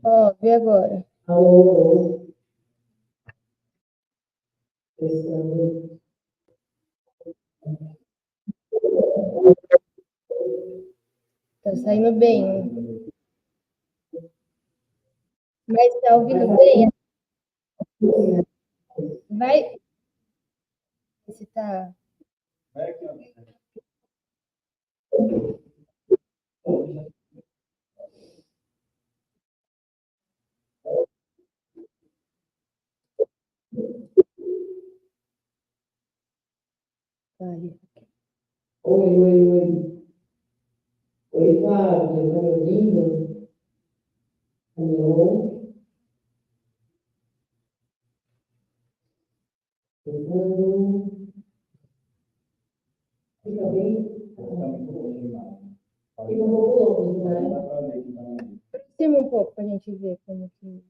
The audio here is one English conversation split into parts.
Ó, vê agora. Alô, testando. Tá saindo bem. Mas tá ouvindo bem? Vai. Se tá. Vai. Oi. Oi, Flávia, tá me ouvindo? Alô? Tentando. Fica bem? Fica um pouco longe, né? Aproxima um pouco pra gente ver como que.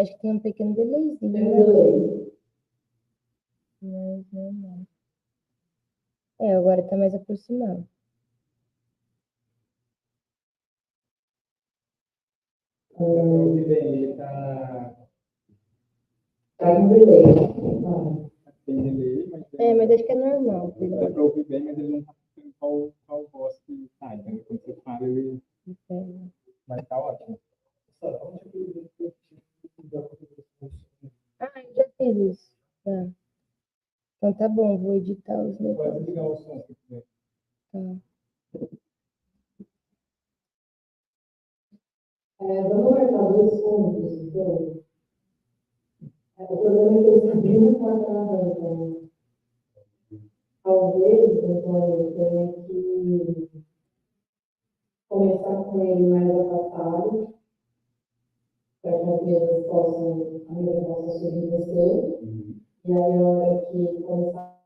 Acho que tem um pequeno delayzinho. Tem um delay. Mas não. Agora tá mais aproximado. Ele tá com delay. Tem delay, mas Mas acho que é normal. dá para ouvir bem, mas ele não está sabendo qual voz que sai, né? Quando você fala, ele vai estar ótimo. Já fiz isso. Tá. Então tá bom, vou editar os Pode negócios. ligar o som se quiser. Tá. Vamos marcar 2 pontos, então. O problema é que esse vídeo não está gravando. Talvez, então, eu tenha que começar com ele mais afastado, para que a mesa possa subir e descer. E aí, a hora que começar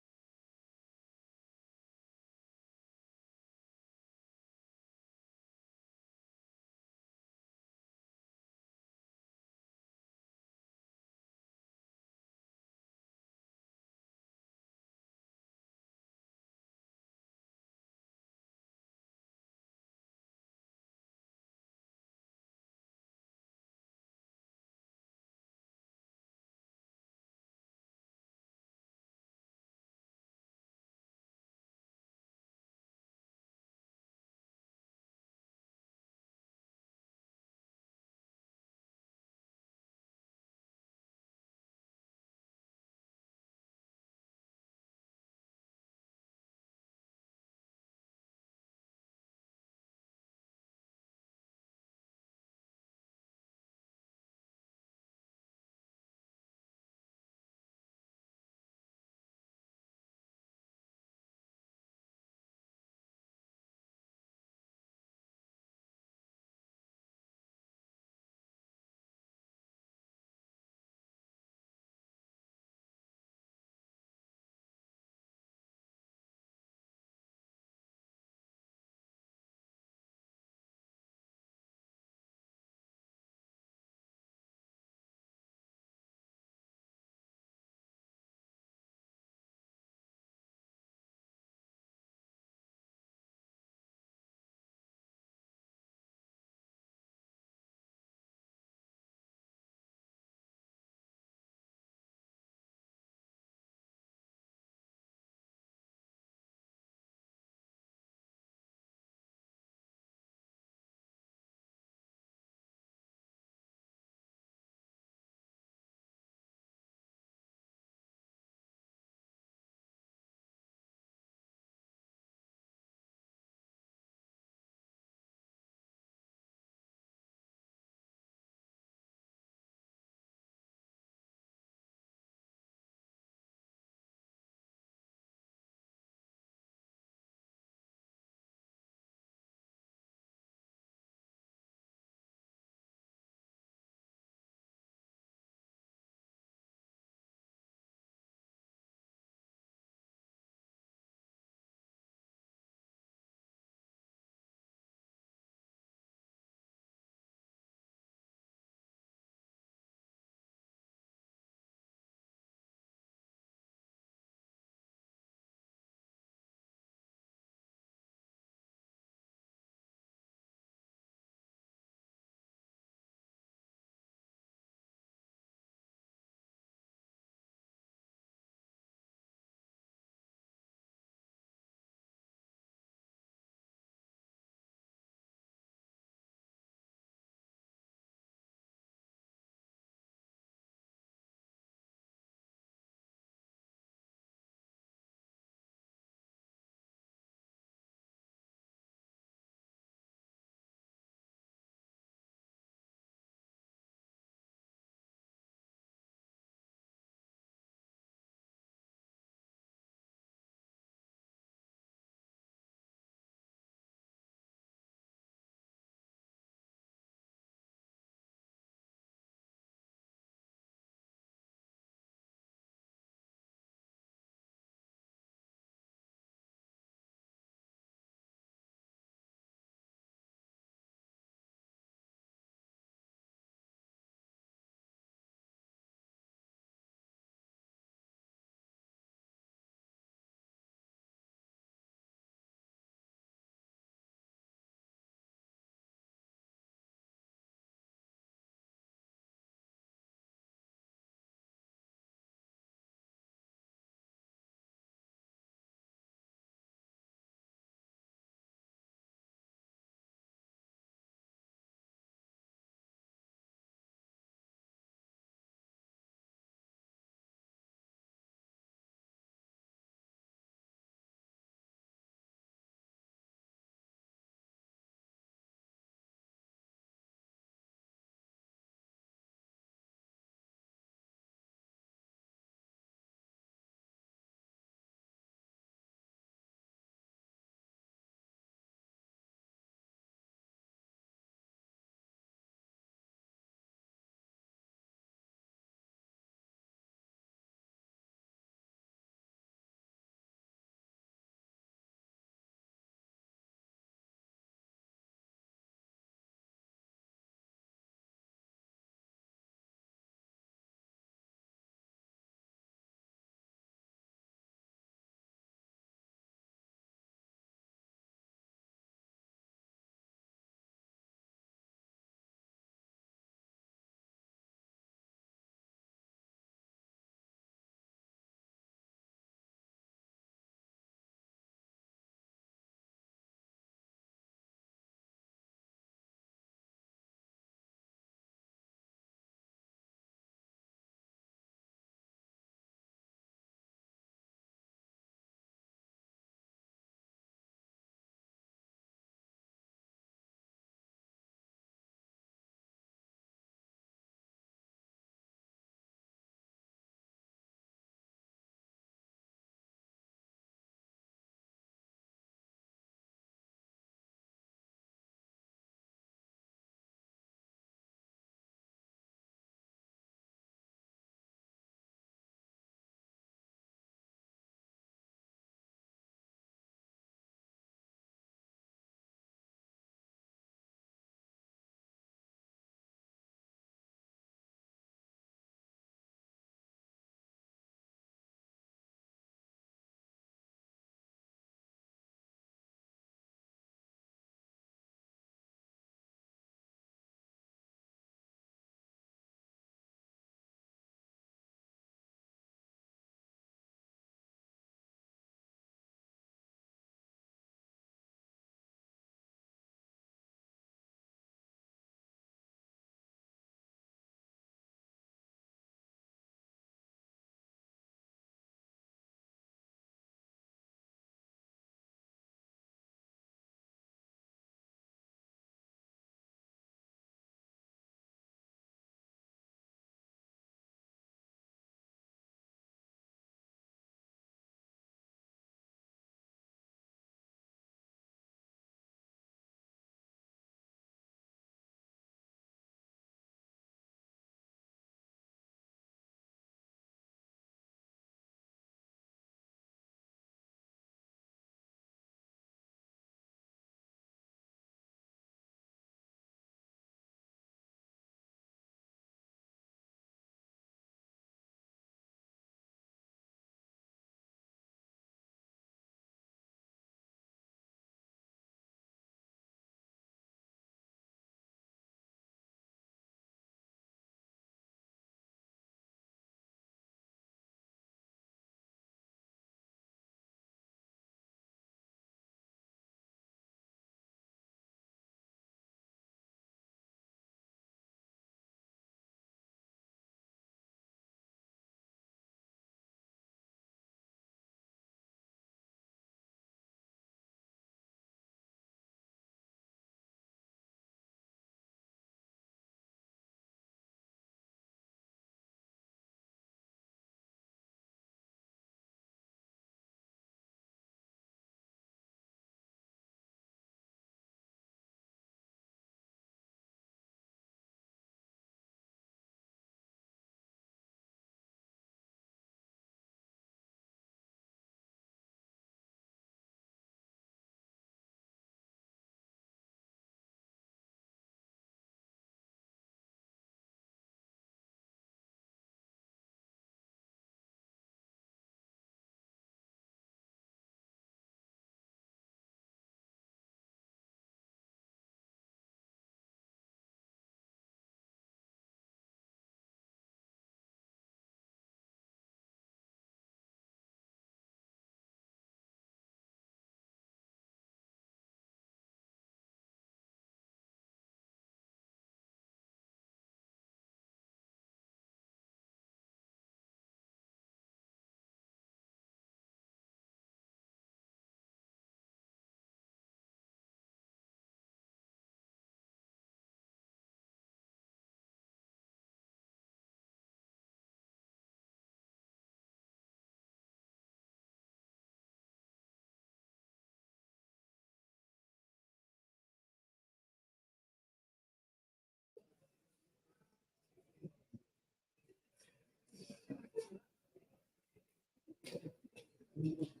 Amigo.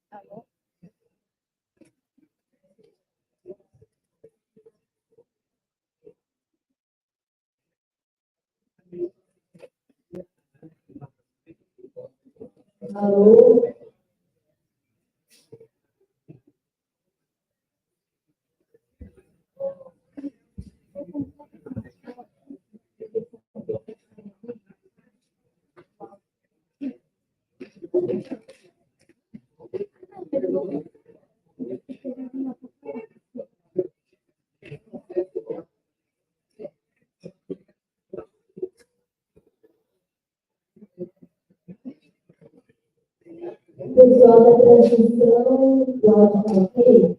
Alô? Alô? Pessoal da transmissão, do áudio tá ok?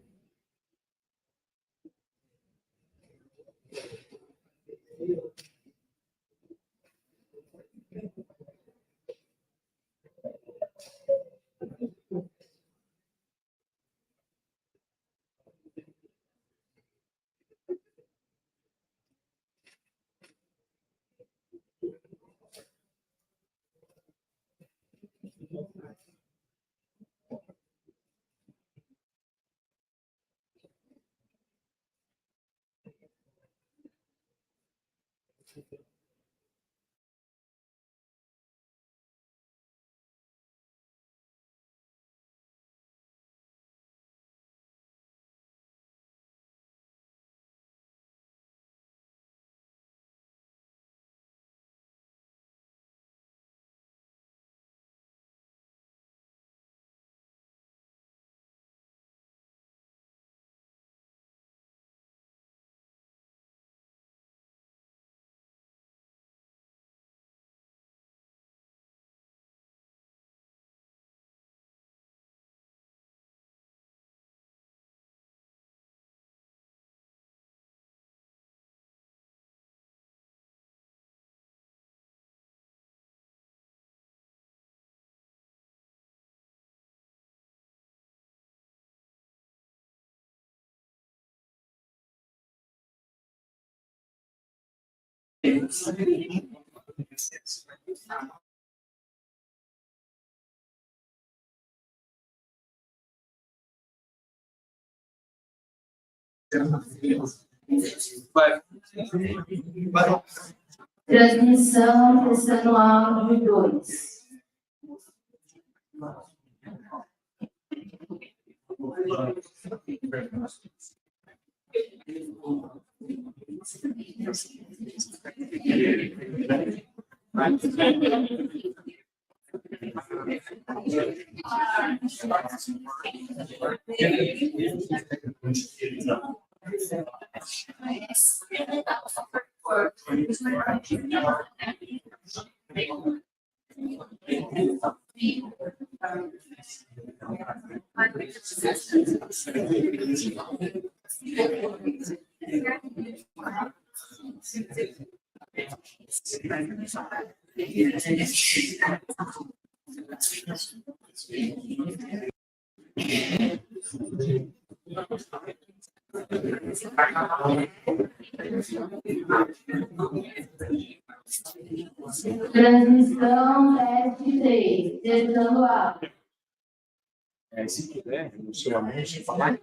Transmissão, testando áudio 2. Transmissão, teste 3, testando áudio. Se puder, no seu anúncio, falar.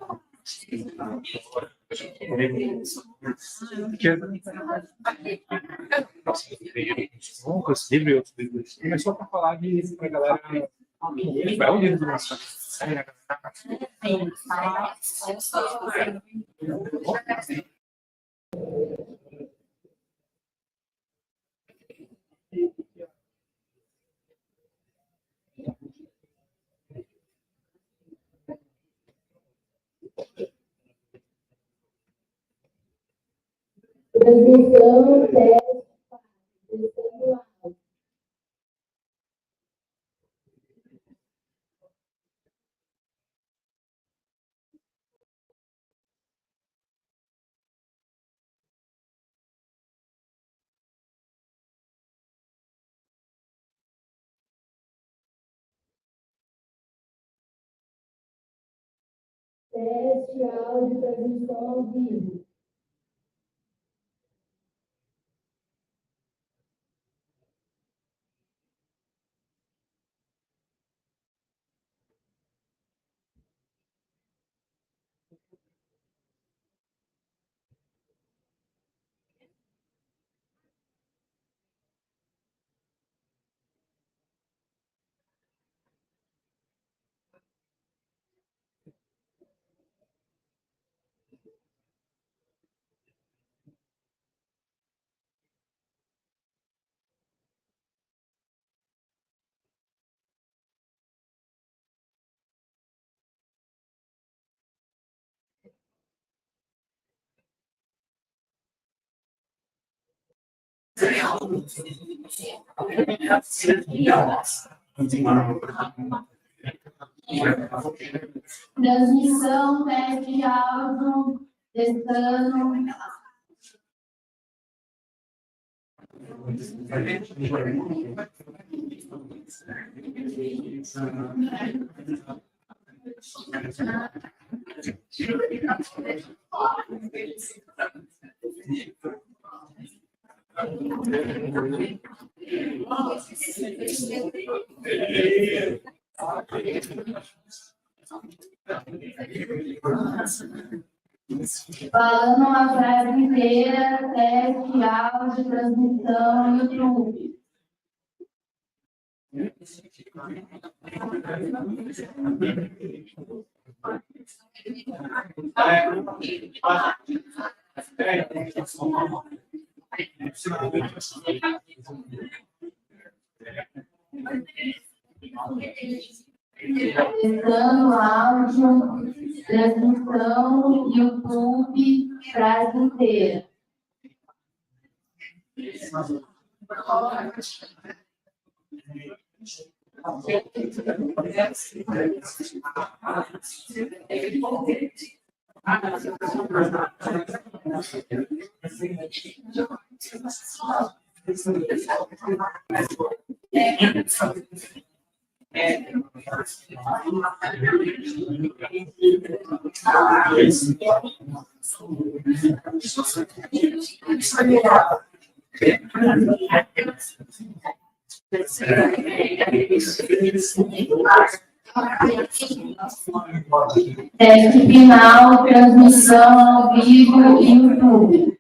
Poucos livros, outros livros. Começou para falar de para a galera. É um livro do nosso. Transmissão, teste, testando áudio. Teste, áudio, transmissão ao vivo. Transmissão, teste de áudio, testando. Falando uma frase inteira, teste, áudio, transmissão, YouTube. Testando áudio, transmissão, YouTube, frase inteira. Teste final, transmissão ao vivo e YouTube.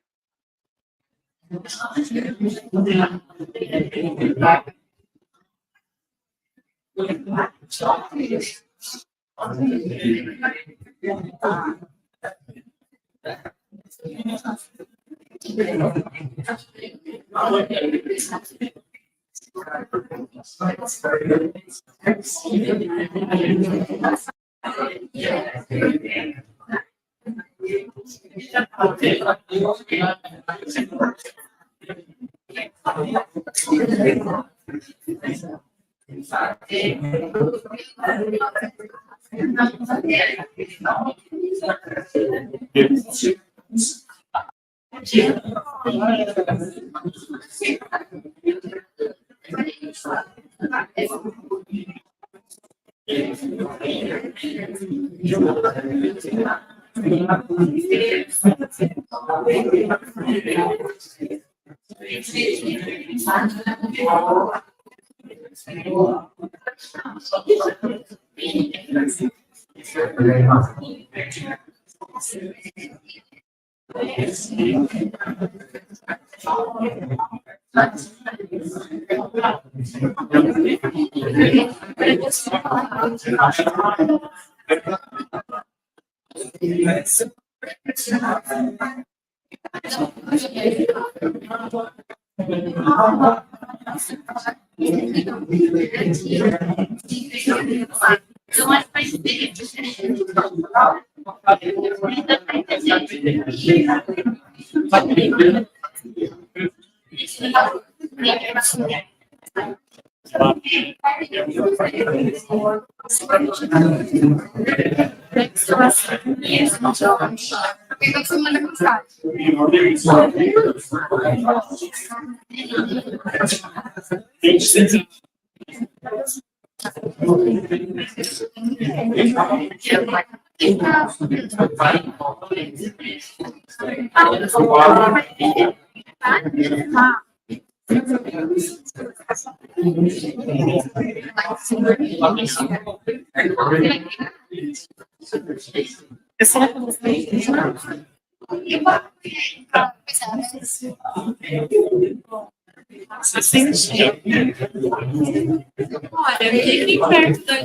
Olha, bem perto da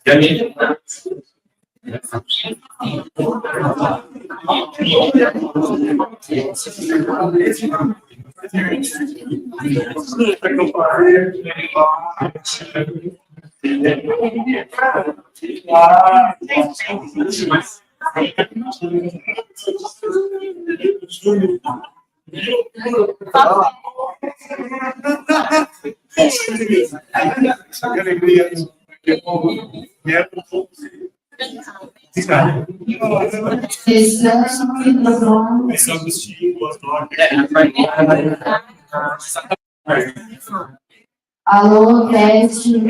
Que alegria. Esse Agostinho, boa noite. Alô, teste.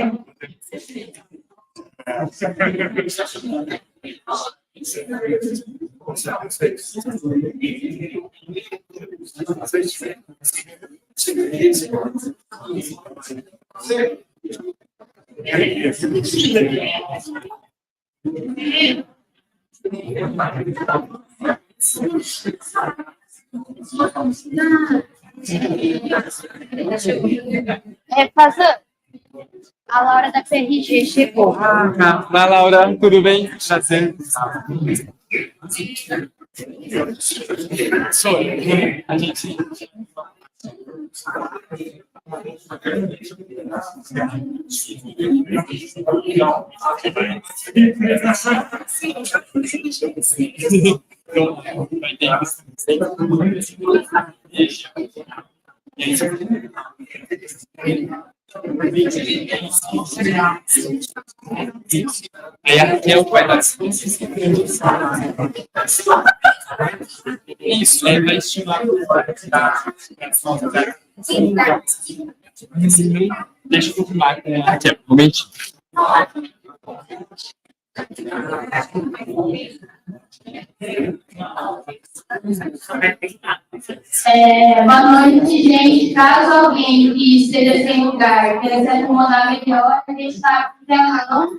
Passando. A Laura da PRG chegou. Vai, Laura, tudo bem? Prazer. Sou eu. A gente... Aí aqui é o pedaço. Isso, aí vai estimular deixa eu confirmar aqui, um momentinho. Boa noite, gente. Caso alguém que esteja sem lugar queira se acomodar melhor, a gente está com telão,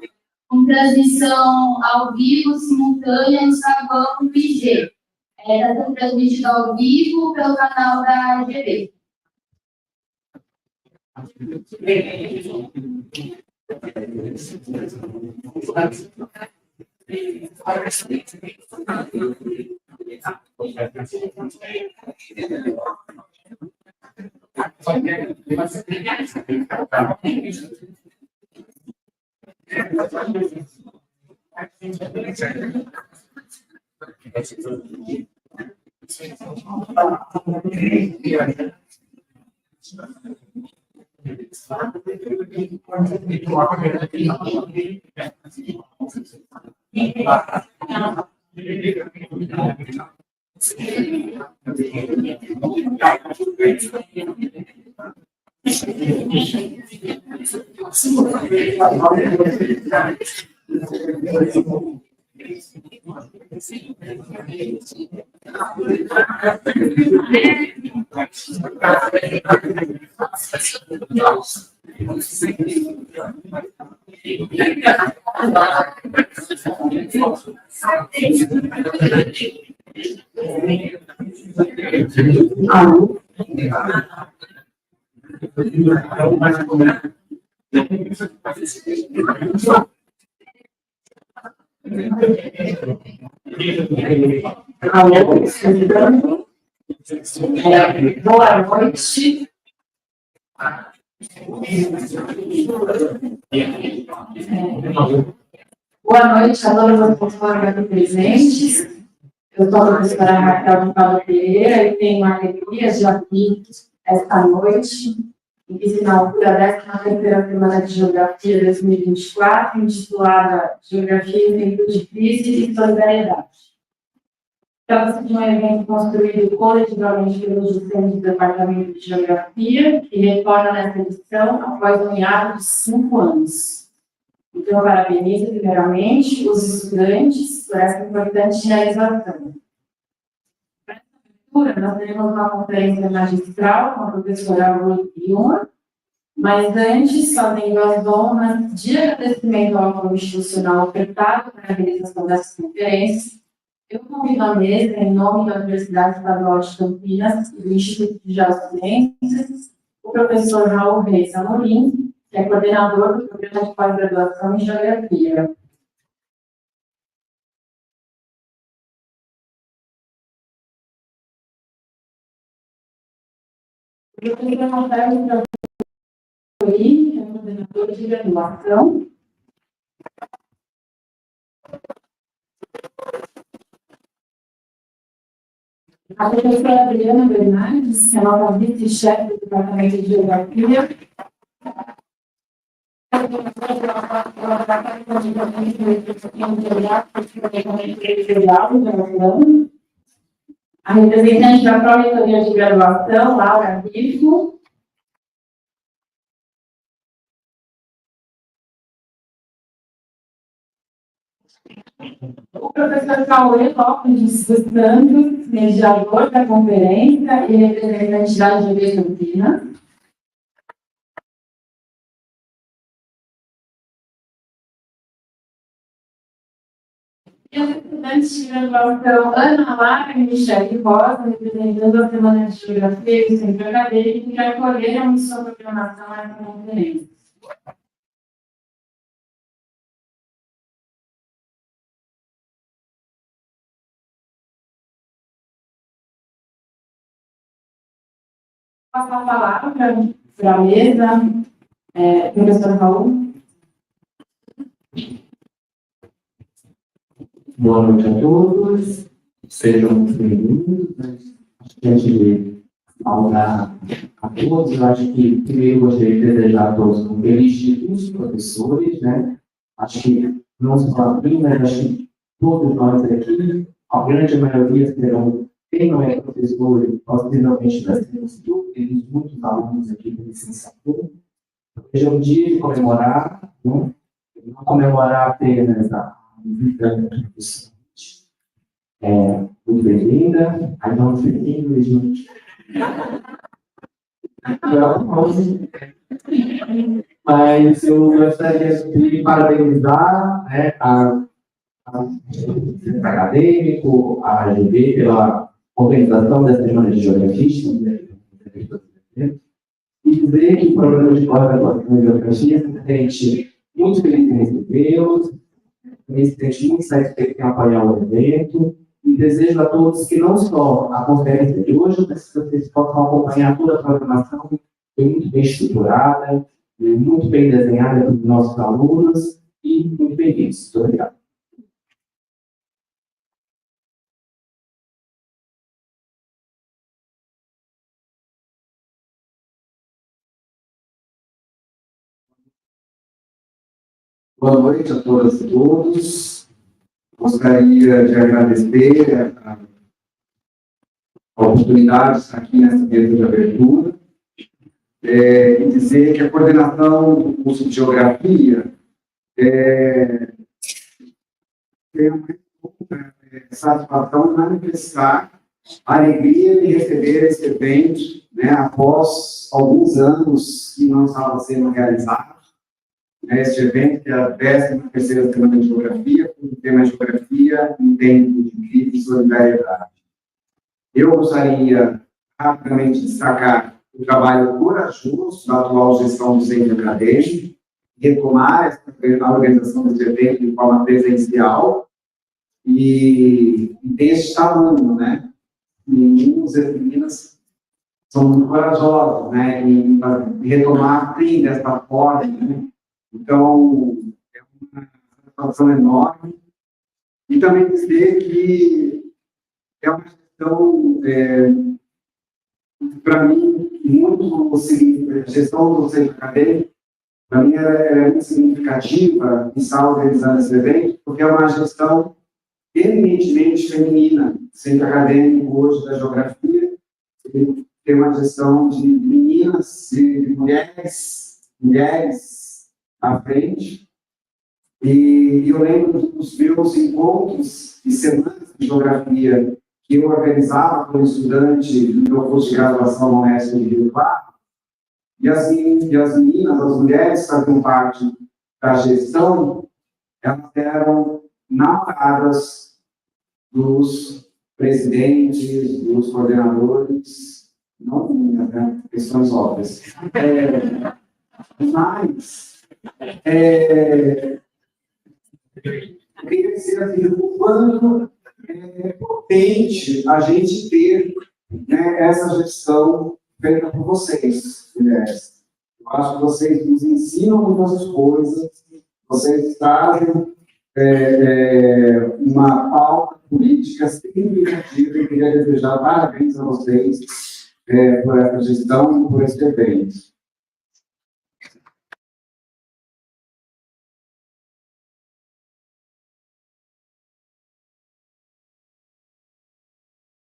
com transmissão ao vivo, simultânea, no Instagram do IG. Está sendo transmitido ao vivo pelo canal da GB. Boa noite. Boa noite a todas as pessoas aqui presentes. Eu sou a professora Raquel Pereira e tenho a alegria de aqui, esta noite, em que se inaugura a 13ª Semana de Geografia 2024, intitulada Geografia em Tempo de Crise e Solidariedade. Trata-se de um evento construído coletivamente pelos docentes do Departamento de Geografia, que retorna nessa edição após um hiato de 5 anos. Então, parabenizo, primeiramente, os estudantes por essa importante realização. Para essa abertura, nós teremos uma conferência magistral com a professora Ruth Wilson, mas antes, fazendo as honras de agradecimento ao apoio institucional ofertado para a realização dessa conferência, eu convido a mesa, em nome da Universidade Estadual de Campinas e do Instituto de Geociências, o professor Reis Amorim, que é coordenador do programa de pós-graduação em Geografia. O professor Rafael Amorim, que é coordenador de graduação. A professora Adriana Bernardes, que é a nova vice-chefe do Departamento de Geografia. A representante da Pró-Reitoria de Graduação, Laura Rifo. O professor Cauê Lopes dos Santos, mediador da conferência e representante da GV Campinas. E a representante de graduação Ana Lara e Michele Rosa, representando a Semana de Geografia e o Centro Acadêmico, que acolheram em sua programação essa conferência. Passar a palavra para a mesa, professor Raul. Boa noite a todos, sejam muito bem-vindos. Acho que antes de falar a todos, eu acho que primeiro gostaria de desejar a todos um feliz dia dos professores, né? Acho que não só aqui, mas acho que todos nós aqui, a grande maioria serão. Quem não é professor, possivelmente nós temos muitos alunos aqui da licenciatura. Hoje é um dia de comemorar, né? Não comemorar apenas a vida da professora. Muito bem-vinda. Aí não sei inglês, gente. Mas eu gostaria de parabenizar, né, a Centro Acadêmico, a AGV, pela organização dessa Semana de Geografia, e dizer que o programa de pós-graduação em Geografia se sente muito feliz em recebê-los, se sente muito satisfeito em apoiar o evento, e desejo a todos que não só a conferência de hoje, mas que vocês possam acompanhar toda a programação, foi muito bem estruturada, muito bem desenhada pelos nossos alunos, e muito bem-vindos. Muito obrigado. Boa noite a todas e todos. Gostaria de agradecer a oportunidade de estar aqui nessa mesa de abertura e dizer que a coordenação do curso de Geografia tem uma satisfação manifestar a alegria de receber esse evento, né, após alguns anos que não estava sendo realizado. Este evento, que é a 13ª Semana de Geografia, com o tema Geografia em tempo de crise e solidariedade. Eu gostaria rapidamente de destacar o trabalho corajoso da atual gestão do centro acadêmico, retomar a organização desse evento de forma presencial e deste tamanho, né? Meninos e meninas são muito corajosos, né? Em retomar assim, dessa forma, né? Então, é uma satisfação enorme. E também dizer que é uma gestão, para mim, muito significativa. A gestão do centro acadêmico, para mim, é muito significativa em estar organizando esse evento, porque é uma gestão eminentemente feminina. O centro acadêmico hoje da geografia tem uma gestão de meninas e mulheres à frente, e eu lembro dos meus encontros e semanas de geografia que eu organizava como estudante do meu curso de graduação no Oeste de Rio Claro, e as meninas, as mulheres que faziam parte da gestão, elas eram namoradas dos presidentes, dos coordenadores, não minhas, né? Questões óbvias. Mas eu queria dizer assim, o quanto é potente a gente ter, né, essa gestão feita por vocês, mulheres. Eu acho que vocês nos ensinam muitas coisas, vocês trazem uma pauta política significativa. Eu queria desejar parabéns a vocês por essa gestão e por esse evento.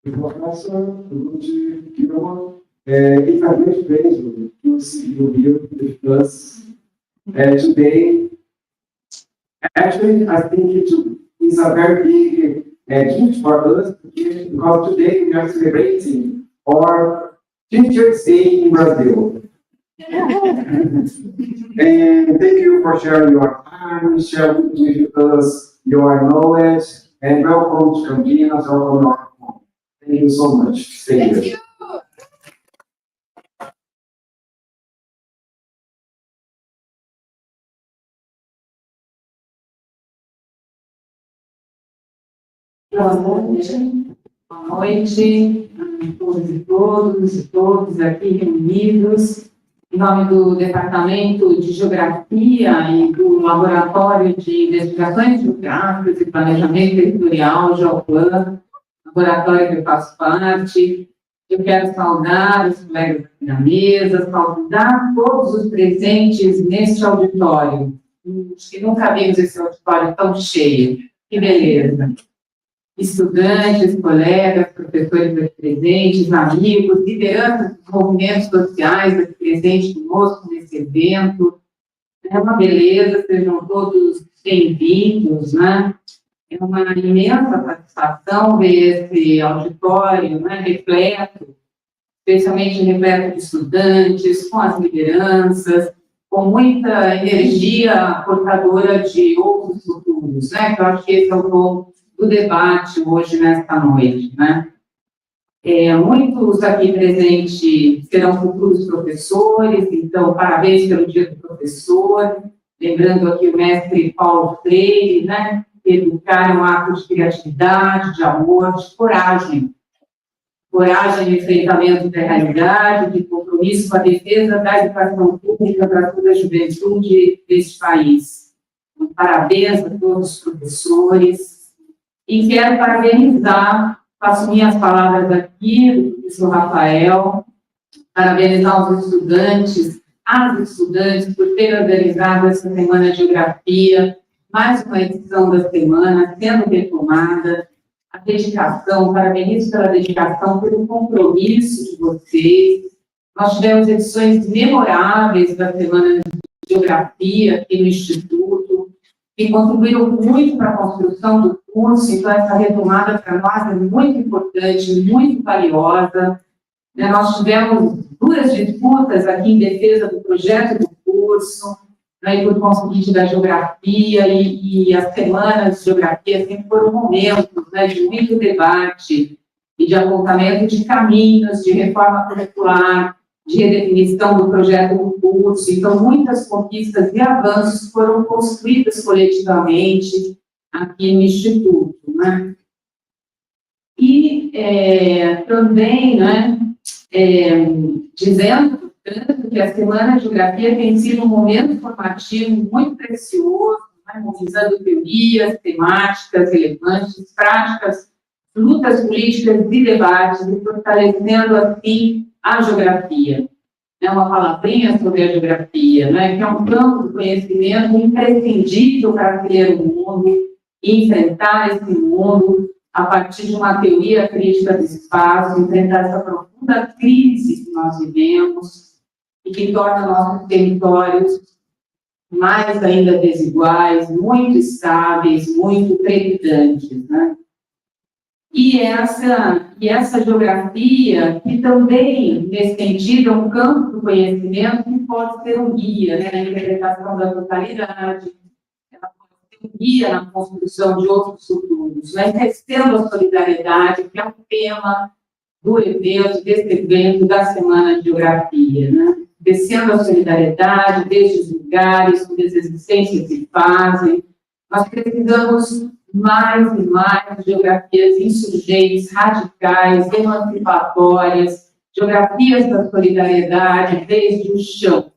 Professora Ruth Gilmore, exatamente mesmo, you discuss today. Actually, I think it is a very big gift for us because today we are celebrating our 50th day in Brazil. And thank you for sharing your time, sharing with us your knowledge, and welcome to Campinas, welcome to our home. Thank you so much. Stay here. Boa noite a todos e todas aqui reunidos, em nome do Departamento de Geografia e do Laboratório de Investigações Geográficas e Planejamento Territorial, GeoPlan, laboratório que eu faço parte. Eu quero saudar os colegas aqui da mesa, saudar todos os presentes neste auditório. Acho que nunca vimos esse auditório tão cheio. Que beleza! Estudantes, colegas, professores aqui presentes, amigos, lideranças dos movimentos sociais aqui presentes conosco nesse evento. É uma beleza, sejam todos bem-vindos, né? É uma imensa satisfação ver esse auditório, né, repleto, especialmente repleto de estudantes, com as lideranças, com muita energia portadora de outros futuros, né? Que eu acho que esse é o ponto do debate hoje, nesta noite, né? Muitos aqui presentes serão futuros professores, então, parabéns pelo Dia do Professor, lembrando aqui o mestre Paulo Freire, né? Educar é um ato de criatividade, de amor, de coragem. Coragem no enfrentamento da realidade, de compromisso com a defesa da educação pública para toda a juventude deste país. Então, parabéns a todos os professores. E quero parabenizar, faço minhas palavras aqui, do professor Rafael, parabenizar os estudantes, as estudantes, por terem organizado essa Semana de Geografia, mais uma edição da semana sendo retomada, a dedicação, parabenizo pela dedicação, pelo compromisso de vocês. Nós tivemos edições memoráveis da Semana de Geografia aqui no Instituto, que contribuíram muito para a construção do curso, então essa retomada para nós é muito importante, muito valiosa. Nós tivemos duras disputas aqui em defesa do projeto do curso, né, por convite da geografia, e as semanas de geografia sempre foram momentos, né, de muito debate e de apontamento de caminhos, de reforma curricular, de redefinição do projeto do curso. Então, muitas conquistas e avanços foram construídas coletivamente aqui no Instituto, né? E também, né, dizendo, portanto, que a Semana de Geografia tem sido um momento formativo muito precioso, né, mobilizando teorias, temáticas relevantes, práticas, lutas políticas e debates, e fortalecendo, assim, a geografia. É uma palavrinha sobre a geografia, né, que é um campo de conhecimento imprescindível para criar o mundo e enfrentar esse mundo a partir de uma teoria crítica do espaço, enfrentar essa profunda crise que nós vivemos e que torna nossos territórios mais ainda desiguais, muito estáveis, muito trepidantes, né? E essa geografia, que também, nesse sentido, é um campo do conhecimento que pode ser um guia, né, na interpretação da totalidade, ela pode ser um guia na construção de outros futuros, mas exercendo a solidariedade, que é o tema do evento, desse evento da Semana de Geografia, né? Descendo a solidariedade desde os lugares, onde as existências se fazem. Nós precisamos mais e mais geografias insurgentes, radicais, emancipatórias, geografias da solidariedade desde o chão.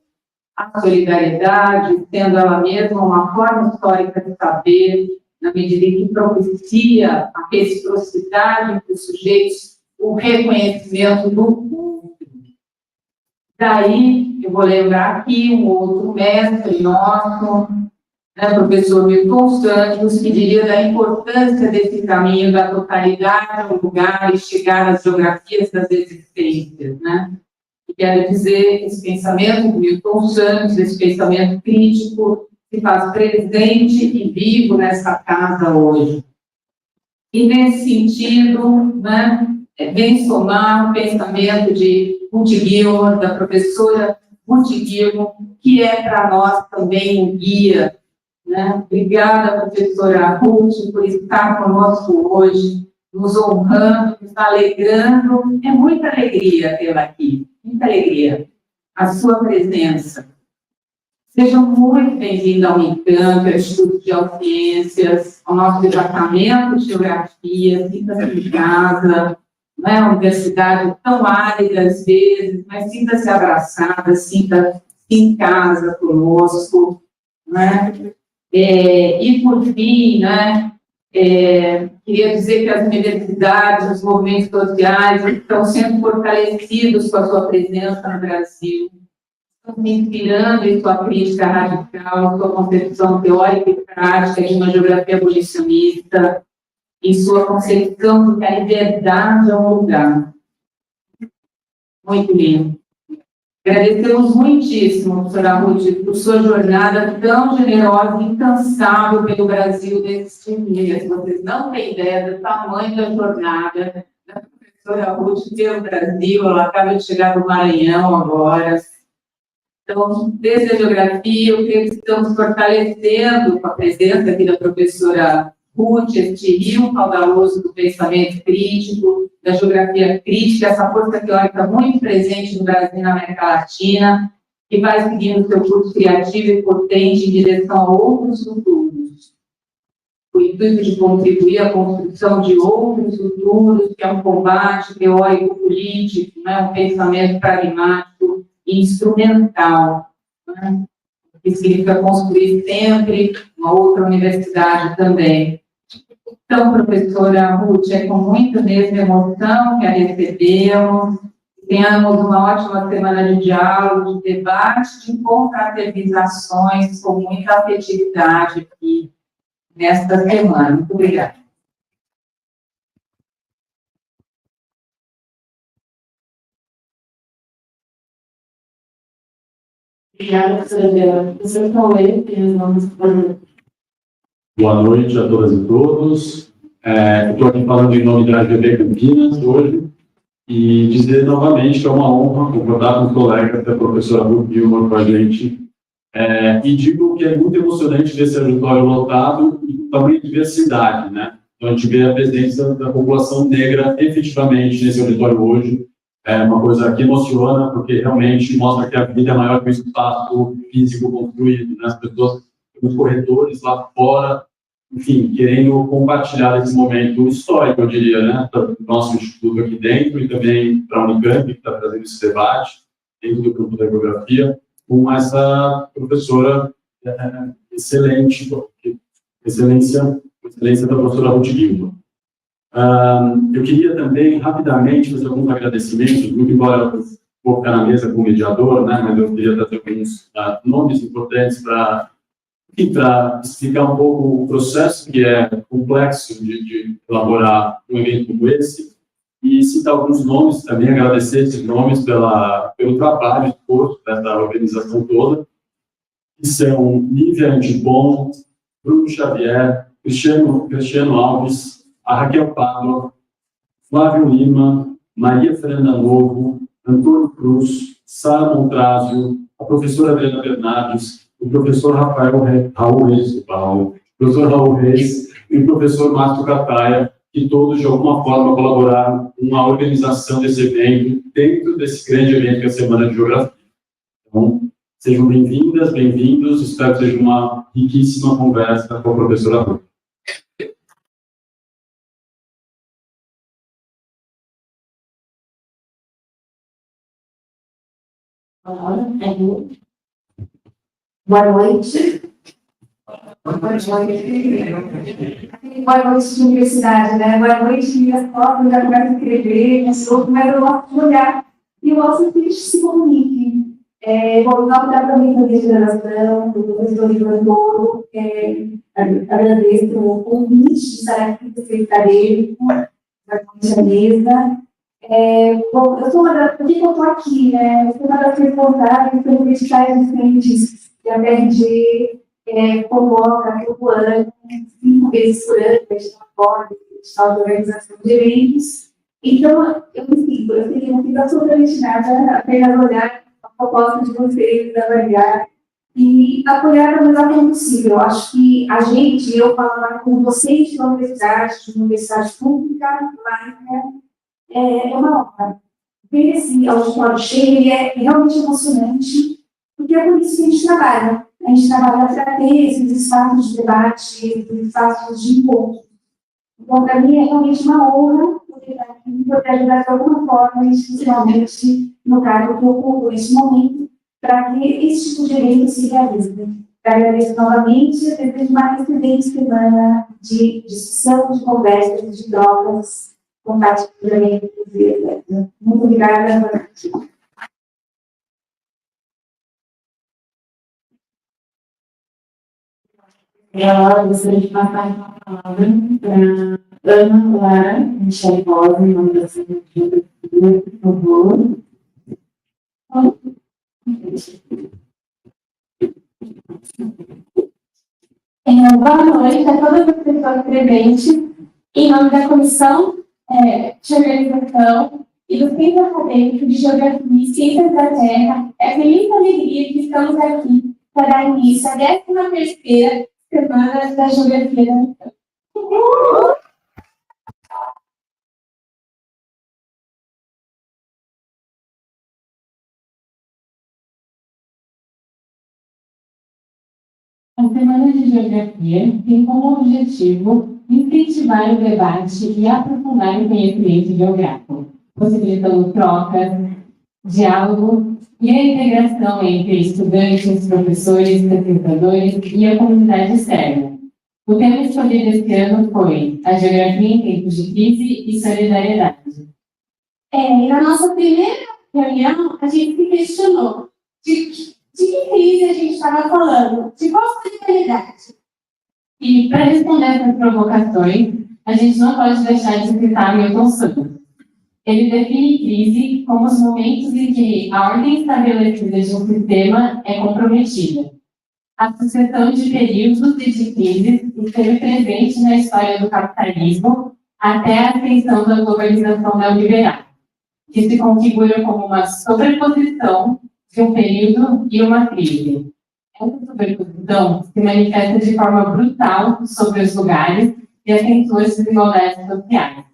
A solidariedade, sendo ela mesma uma forma histórica de saber, na medida em que propicia a reciprocidade entre os sujeitos, o reconhecimento do outro. Daí, eu vou lembrar aqui um outro mestre nosso, né, professor Milton Santos, que diria da importância desse caminho da totalidade ao lugar e chegar às geografias das existências, né? E quero dizer que esse pensamento do Milton Santos, esse pensamento crítico, se faz presente e vivo nessa casa hoje. E, nesse sentido, né, vem somar o pensamento de Ruth Gilmore, da professora Ruth Gilmore, que é para nós também um guia, né? Obrigada, professora Ruth, por estar conosco hoje, nos honrando, nos alegrando. É muita alegria tê-la aqui, muita alegria, a sua presença. Seja muito bem-vinda ao Unicamp, ao Instituto de Geociências, ao nosso departamento de geografia, sinta-se em casa, não é uma universidade tão árida às vezes, mas sinta-se abraçada, sinta-se em casa conosco, né? E, por fim, né, queria dizer que as universidades, os movimentos sociais estão sendo fortalecidos com a sua presença no Brasil, estão se inspirando em sua crítica radical, sua concepção teórica e prática de uma geografia abolicionista, em sua concepção de que a liberdade é um lugar. Muito lindo. Agradecemos muitíssimo, professora Ruth, por sua jornada tão generosa e incansável pelo Brasil nesses dias. Vocês não têm ideia do tamanho da jornada da professora Ruth pelo Brasil. Ela acaba de chegar do Maranhão agora. Então, desde a geografia, eu creio que estamos fortalecendo com a presença aqui da professora Ruth, este rio caudaloso do pensamento crítico, da geografia crítica, essa força teórica muito presente no Brasil e na América Latina, que vai seguindo seu curso criativo e potente em direção a outros futuros. O intuito de contribuir à construção de outros futuros, que é um combate teórico-político, né, um pensamento pragmático e instrumental, né, que significa construir sempre uma outra universidade também. Então, professora Ruth, é com muita mesma emoção que a recebemos. Tenhamos uma ótima semana de diálogo, de debate, de confraternizações com muita afetividade aqui nesta semana. Muito obrigada. Obrigada, professora Bela. Professora Cauê, tem os nomes Boa noite a todas e todos. Estou aqui falando em nome da RGB Campinas hoje e dizer novamente que é uma honra concordar com os colegas da professora Ruth Wilson com a gente. E digo que é muito emocionante ver esse auditório lotado e também diversidade, né? Então, a gente vê a presença da população negra efetivamente nesse auditório hoje. É uma coisa que emociona, porque realmente mostra que a vida é maior que o espaço físico construído, né? As pessoas, os corredores lá fora, enfim, querendo compartilhar esse momento histórico, eu diria, né? Para o nosso instituto aqui dentro e também para a Unicamp, que está trazendo esse debate dentro do campo da geografia, com essa professora excelente, excelência da professora Ruth Gilmore. Eu queria também, rapidamente, fazer alguns agradecimentos, muito embora eu vou ficar na mesa como mediador, né, mas eu queria trazer alguns nomes importantes para explicar um pouco o processo, que é complexo de elaborar um evento como esse, e citar alguns nomes também, agradecer esses nomes pelo trabalho, esforço dessa organização toda, que são Lívia Antibon, Bruno Xavier, Cristiano Alves, a Raquel Pablo, Flávio Lima, Maria Fernanda Novo, Antônio Cruz, Sara Montrazio, a professora Adriana Bernardes, o professor Raul Reis e o professor Márcio Cataia, que todos, de alguma forma, colaboraram com a organização desse evento, dentro desse grande evento que é a Semana de Geografia. Então, sejam bem-vindas, bem-vindos, espero que seja uma riquíssima conversa com a professora Ruth. Boa noite. Boa noite de universidade, né? Boa noite, minhas fotos, já começo a escrever, mas eu gosto de olhar e eu gosto que eles se comuniquem. Vou dar para mim da geração, do professor Ivan, agradeço o convite de estar aqui no secretário, da mesa. Bom, eu sou uma das... Por que eu estou aqui, né? Eu sou uma das responsáveis pelos editais diferentes que a PRG convoca todo ano, 5 vezes por ano, edital de organização de eventos. Então, eu não fiz absolutamente nada, apenas olhar a proposta de vocês, avaliar e apoiar da melhor forma possível. Eu acho que eu falar com vocês da universidade pública, laica, é uma honra. Ver esse auditório cheio, ele é realmente emocionante, porque é por isso que a gente trabalha. A gente trabalha para ter esses espaços de debate, esses espaços de encontro. Então, para mim, é realmente uma honra poder estar aqui, poder ajudar de alguma forma, institucionalmente, no cargo que eu ocupo neste momento, para que esse tipo de evento se realize. Agradeço novamente, desejo uma excelente semana de discussão, de conversas, de trocas, compartilhamento. Muito obrigada. Eu gostaria de passar a palavra para Ana Lara Michele Rosa, em nome da Secretaria, por favor. Boa noite a todas as pessoas presentes. Em nome da Comissão de Organização e do Centro Acadêmico de Geografia e Ciências da Terra, é feliz alegria que estamos aqui para dar início à 13ª Semana da Geografia da Unicamp. A Semana de Geografia tem como objetivo incentivar o debate e aprofundar o conhecimento geográfico, possibilitando trocas, diálogo e a integração entre estudantes, professores, pesquisadores e a comunidade externa. O tema escolhido este ano foi a geografia em tempos de crise e solidariedade. Na nossa primeira reunião, a gente se questionou de que crise a gente estava falando, de qual solidariedade. E, para responder essas provocações, a gente não pode deixar de citar Milton Santos. Ele define crise como os momentos em que a ordem estabelecida de um sistema é comprometida. a sucessão de períodos e de crises esteve presente na história do capitalismo até a ascensão da globalização neoliberal, que se configura como uma sobreposição de um período e uma crise. Essa sobreposição se manifesta de forma brutal sobre os lugares e acentua as desigualdades sociais.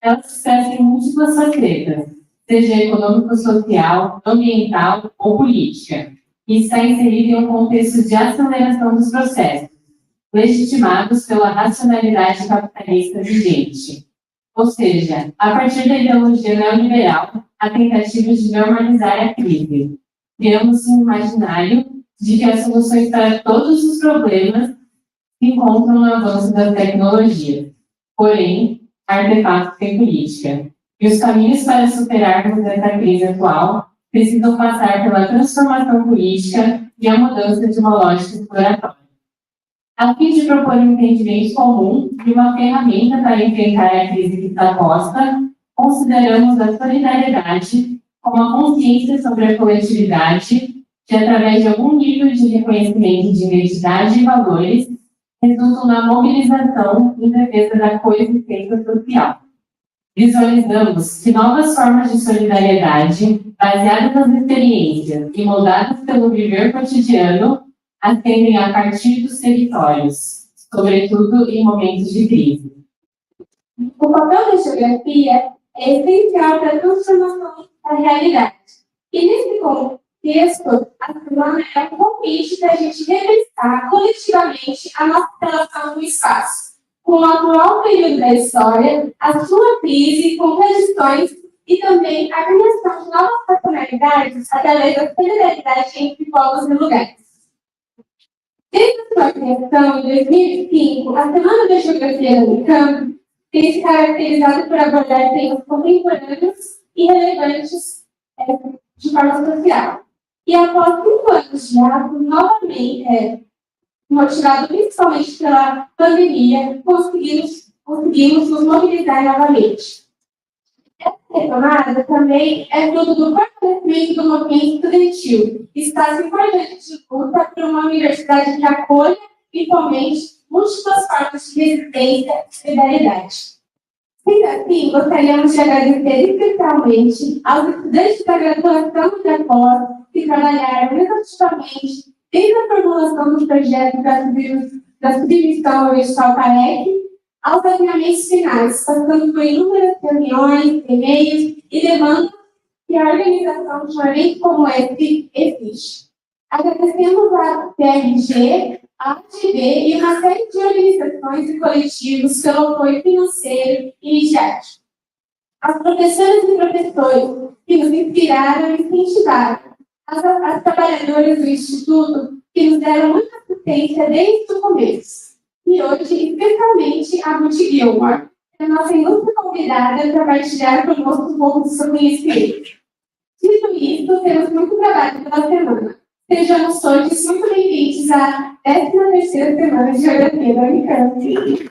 Ela se expressa em múltiplas facetas, seja econômico-social, ambiental ou política, e está inserida em um contexto de aceleração dos processos, legitimados pela racionalidade capitalista vigente. Ou seja, a partir da ideologia neoliberal, a tentativa de normalizar a crise. Criamos um imaginário de que as soluções para todos os problemas se encontram no avanço das tecnologias. Porém, artefatos têm política. E os caminhos para superarmos essa crise atual precisam passar pela transformação política e a mudança de uma lógica exploratória. A fim de propor um entendimento comum e uma ferramenta para enfrentar a crise que está posta, consideramos a solidariedade como a consciência sobre a coletividade que, através de algum nível de reconhecimento de identidade e valores, resultam na mobilização em defesa da coexistência social. Visualizamos que novas formas de solidariedade, baseadas nas experiências e moldadas pelo viver cotidiano, ascendem a partir dos territórios, sobretudo em momentos de crise. O papel da geografia é essencial para a transformação da realidade. E nesse contexto, a semana é um convite para a gente repensar coletivamente a nossa relação com o espaço, com o atual período da história, a sua crise, contradições e também a criação de novas personalidades através da solidariedade entre povos e lugares. Desde a sua criação, em 2005, a Semana de Geografia da Unicamp tem se caracterizado por abordar temas contemporâneos e relevantes de forma social. E após 5 anos de ato, novamente, motivado principalmente pela pandemia, conseguimos nos mobilizar novamente. Essa retomada também é fruto do fortalecimento do movimento estudantil, espaço importante de luta por uma universidade que acolha e fomente múltiplas formas de resistência e solidariedade. Sendo assim, gostaríamos de agradecer especialmente aos estudantes da graduação e da pós que trabalharam exaustivamente desde a formulação do projeto da submissão ao edital PAEC aos alinhamentos finais, passando por inúmeras reuniões, e-mails e demandas que a organização de um evento como esse exige. Agradecemos a TRG, a ATB e uma série de organizações e coletivos pelo apoio financeiro e midiático. As professoras e professores que nos inspiraram e incentivaram, as trabalhadoras do Instituto que nos deram muita assistência desde o começo. E hoje, especialmente, a Ruth Gilmore, a nossa ilustre convidada para partilhar conosco um pouco do seu conhecimento. Dito isso, temos muito trabalho pela semana. Sejamos todos muito bem-vindos à 13ª Semana de Geografia da Unicamp.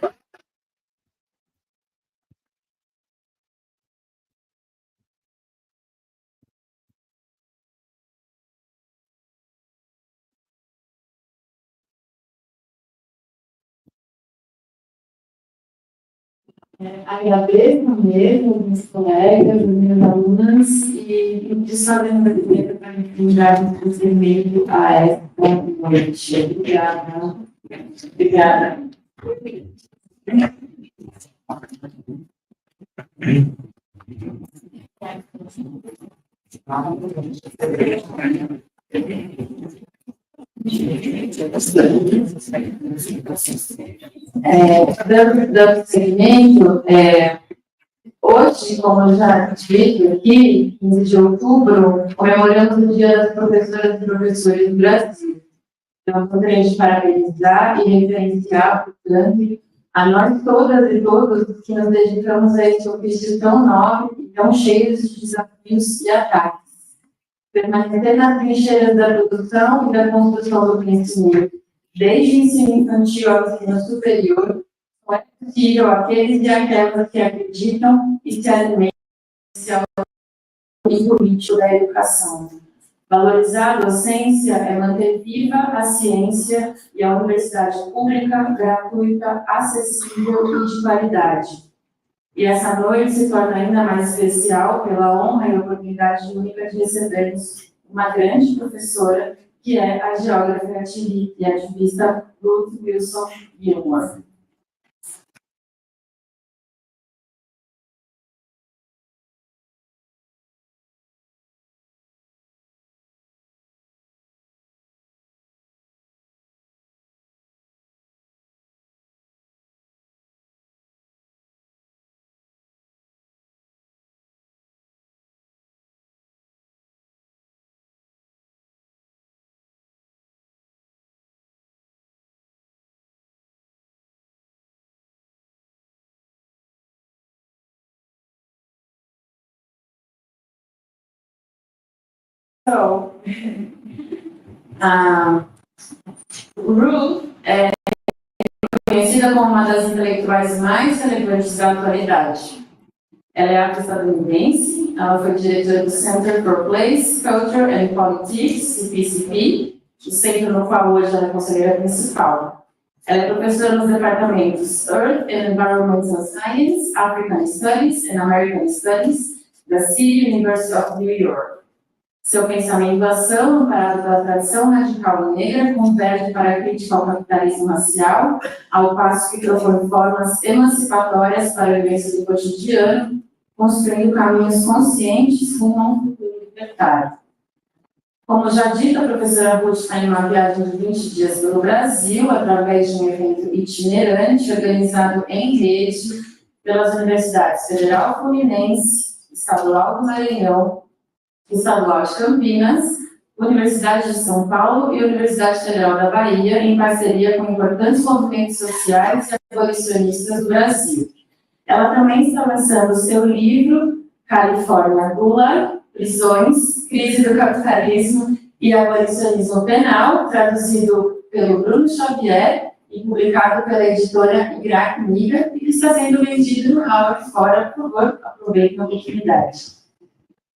Agradeço mesmo aos meus colegas, às minhas alunas, e pedir só a primeira para me brindar um conhecimento a esta noite. Obrigada. Obrigada. Dando seguimento, hoje, como eu já disse aqui, 15 de outubro, comemoramos o Dia das Professoras e Professores do Brasil. Então, gostaria de parabenizar e referenciar, portanto, a nós todas e todos que nos dedicamos a esse ofício tão nobre e tão cheio de desafios e ataques. Permanecer nas trincheiras da produção e da construção do conhecimento, desde o ensino infantil ao ensino superior, não é possível aqueles e aquelas que acreditam e se alimentam e político da educação. Valorizar a docência é manter viva a ciência e a universidade pública, gratuita, acessível e de qualidade. E essa noite se torna ainda mais especial pela honra e oportunidade única de recebermos uma grande professora, que é a geógrafa e ativista Ruth Wilson Gilmore. Então, a Ruth é conhecida como uma das intelectuais mais relevantes da atualidade. Ela é estadunidense, ela foi diretora do Center for Place, Culture and Politics, CPCP, o centro no qual hoje ela é conselheira principal. Ela é professora nos departamentos Earth and Environmental Science, African Studies and American Studies, da City University of New York. Seu pensamento-ação, amparado pela tradição radical negra, converge para a crítica ao capitalismo racial, ao passo que propõe formas emancipatórias para a vivência do cotidiano, construindo caminhos conscientes rumo a um futuro libertário. Como já dito, a professora Ruth está em uma viagem de 20 dias pelo Brasil, através de um evento itinerante organizado em rede pelas universidades Federal Fluminense, Estadual do Maranhão, Estadual de Campinas, Universidade de São Paulo e Universidade Federal da Bahia, em parceria com importantes movimentos sociais e abolicionistas do Brasil. Ela também está lançando o seu livro, Califórnia Gulag, Prisões, Crise do Capitalismo e Abolicionismo Penal, traduzido pelo Bruno Xavier e publicado pela editora Migra, e que está sendo vendido no hall de fora. Por favor, aproveitem a oportunidade.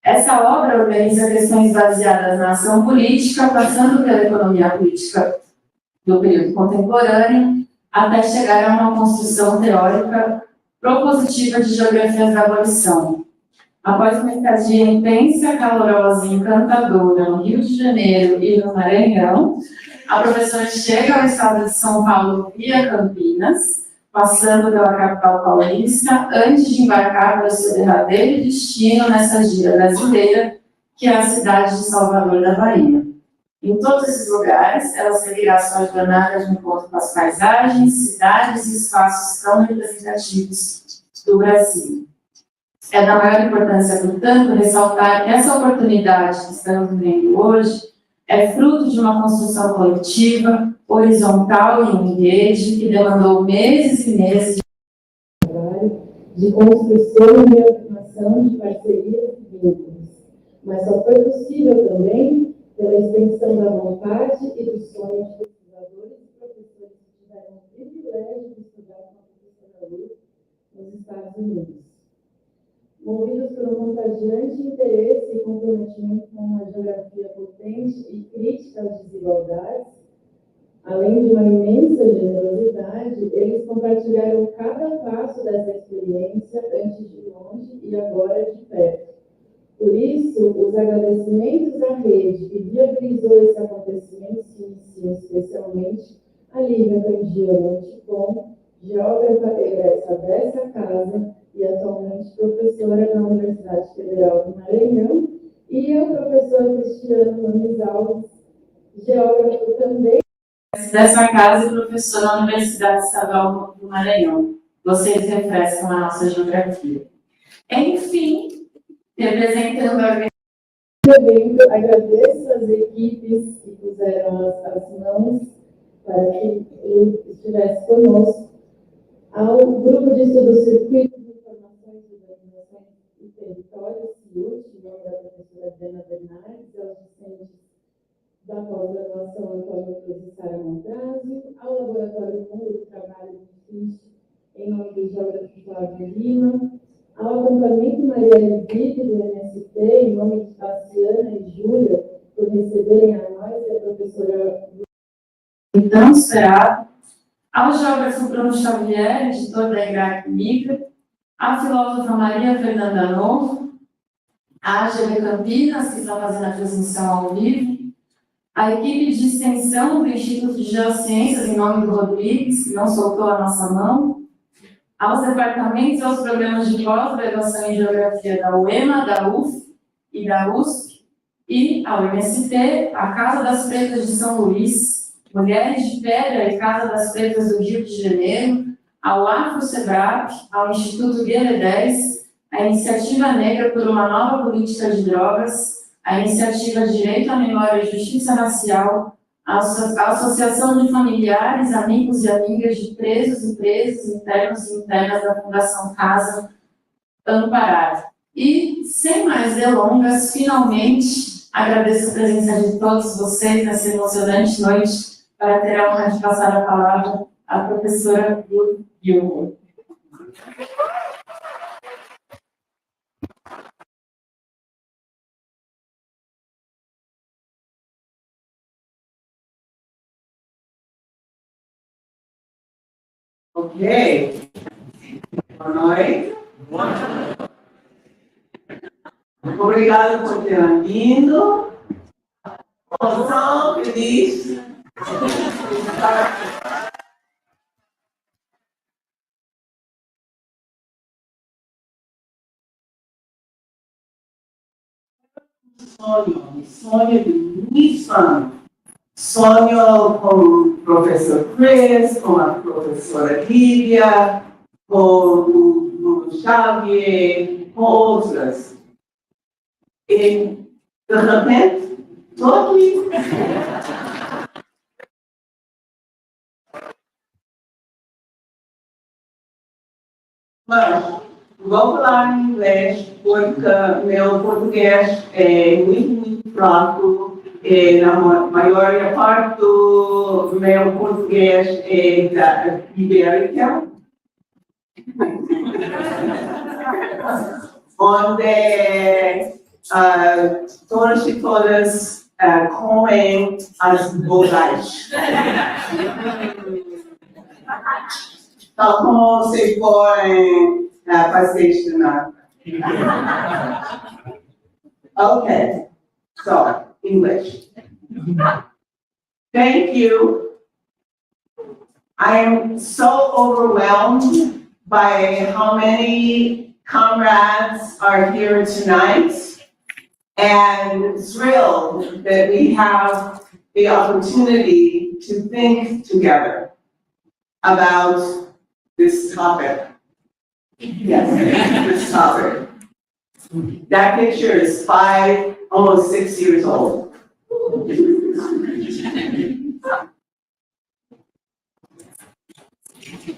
Essa obra organiza questões baseadas na ação política, passando pela economia política do período contemporâneo, até chegar a uma construção teórica propositiva de geografias da abolição. Após uma estadia intensa, calorosa e encantadora no Rio de Janeiro e no Maranhão, a professora chega ao estado de São Paulo via Campinas, passando pela capital paulista, antes de embarcar para o seu derradeiro destino nessa gira brasileira, que é a cidade de Salvador da Bahia. Em todos esses lugares, ela seguirá sua jornada de encontro com as paisagens, cidades e espaços tão representativos do Brasil. É da maior importância, portanto, ressaltar que essa oportunidade que estamos vivendo hoje é fruto de uma construção coletiva, horizontal e em rede, que demandou meses e meses de trabalho, de construção e reafirmação de parcerias e vínculos. Mas só foi possível também pela extensão da vontade e do sonho de pesquisadores e professores que tiveram o privilégio de estudar com a professora Ruth nos Estados Unidos. Movidos por um contagiante interesse e comprometimento com uma geografia potente e crítica às desigualdades, além de uma imensa generosidade, eles compartilharam cada passo dessa experiência, antes de longe e agora de perto. Por isso, os agradecimentos à rede que viabilizou esse acontecimento se iniciam especialmente a Lívia Tangiano, geógrafa egressa dessa casa e atualmente professora na Universidade Federal do Maranhão, e ao professor Cristiano Nunes Alves, geógrafo também dessa casa e professor na Universidade Estadual do Maranhão. Vocês refrescam a nossa geografia. Enfim, representando a evento, agradeço as equipes que puseram as mãos para que ele estivesse conosco, ao grupo de estudos Circuito de Informações e Organizações e Territórios, CIUT, em nome da professora Diana Bernardes, aos docentes da pós-graduação Antônio Cruz e Sara Montrazio, ao Laboratório Fundo do Trabalho do FISH, em nome do geógrafo Flávio Lima, ao acampamento Marielle Vive, do MST, em nome de Baciana e Júlia, por receberem a nós e a professora Então, esperado, ao geógrafo Bruno Xavier, editor da Grande Migra, a filósofa Maria Fernanda Novo, a AGB Campinas, que está fazendo a transmissão ao vivo, a equipe de extensão do Instituto de Geociências, em nome do Rodrigues, que não soltou a nossa mão, aos departamentos e aos programas de pós-graduação em Geografia da UEMA, da UF e da USP, e ao MST, a Casa das Pretas de São Luís, Mulheres de Pedra e Casa das Pretas do Rio de Janeiro, ao Afro-Sebrap, ao Instituto Guerre 10, a Iniciativa Negra por uma Nova Política de Drogas, a Iniciativa Direito à Memória e Justiça Racial, a Associação de Familiares, Amigos e Amigas de Presos e Presas, Internos e Internas da Fundação Casa Amparado. E, sem mais delongas, finalmente, agradeço a presença de todos vocês nessa emocionante noite, para ter a honra de passar a palavra à professora Ruth Gilmore. Ok. Boa noite. Obrigada por ter vindo. Estou feliz. Sonho de muitos anos. Sonho com o professor Chris, com a professora Lívia, com o Xavier, com outras. E, de repente, estou aqui. Mas vou falar em inglês porque meu português é muito fraco. E na maior parte do meu português é da Ibérica, onde todos e todas comem as vogais. Tal como se forem pastéis de nata. Okay, so English. Thank you. I am so overwhelmed by how many comrades are here tonight and thrilled that we have the opportunity to think together about this topic. Yes, this topic. That picture is 5, almost 6 years old.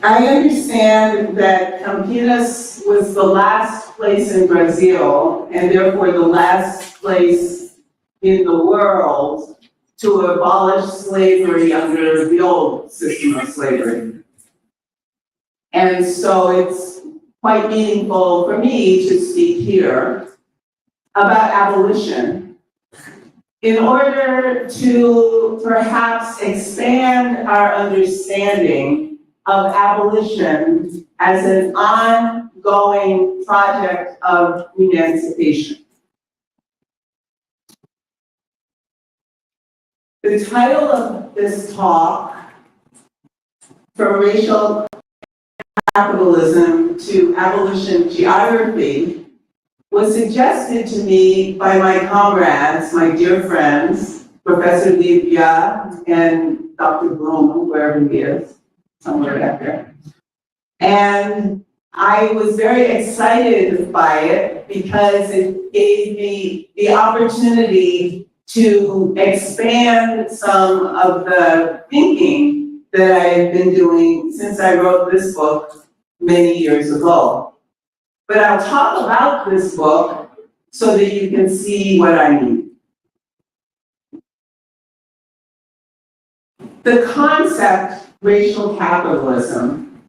I understand that Campinas was the last place in Brazil, and therefore the last place in the world to abolish slavery under the old system of slavery. And so it's quite meaningful for me to speak here about abolition in order to perhaps expand our understanding of abolition as an ongoing project of emancipation. The title of this talk, From Racial Capitalism to Abolition Geography, was suggested to me by my comrades, my dear friends, Professor Livia and Dr. Bruno, wherever he is, somewhere back there. And I was very excited by it because it gave me the opportunity to expand some of the thinking that I've been doing since I wrote this book many years ago. But I'll talk about this book so that you can see what I mean. The concept racial capitalism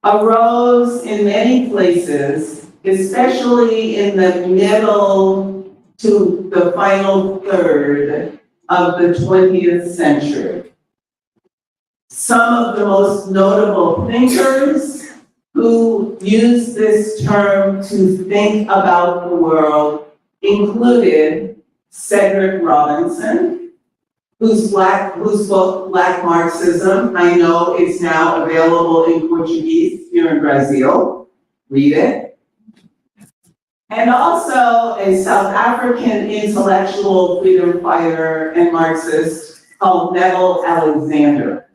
arose in many places, especially in the middle to the final third of the 20th century. Some of the most notable thinkers who used this term to think about the world included Cedric Robinson, whose book, Black Marxism, I know is now available in Portuguese here in Brazil. Read it. And also a South African intellectual freedom fighter and Marxist called Neville Alexander.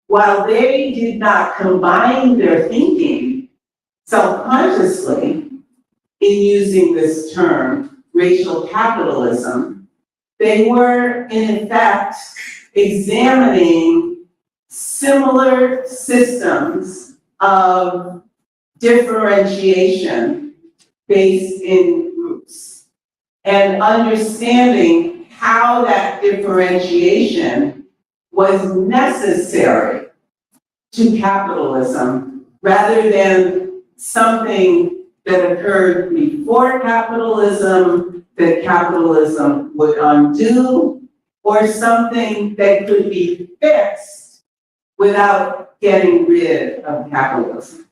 While they did not combine their thinking self-consciously in using this term, racial capitalism, they were in effect examining similar systems of differentiation based in groups and understanding how that differentiation was necessary to capitalism rather than something that occurred before capitalism that capitalism would undo, or something that could be fixed without getting rid of capitalism.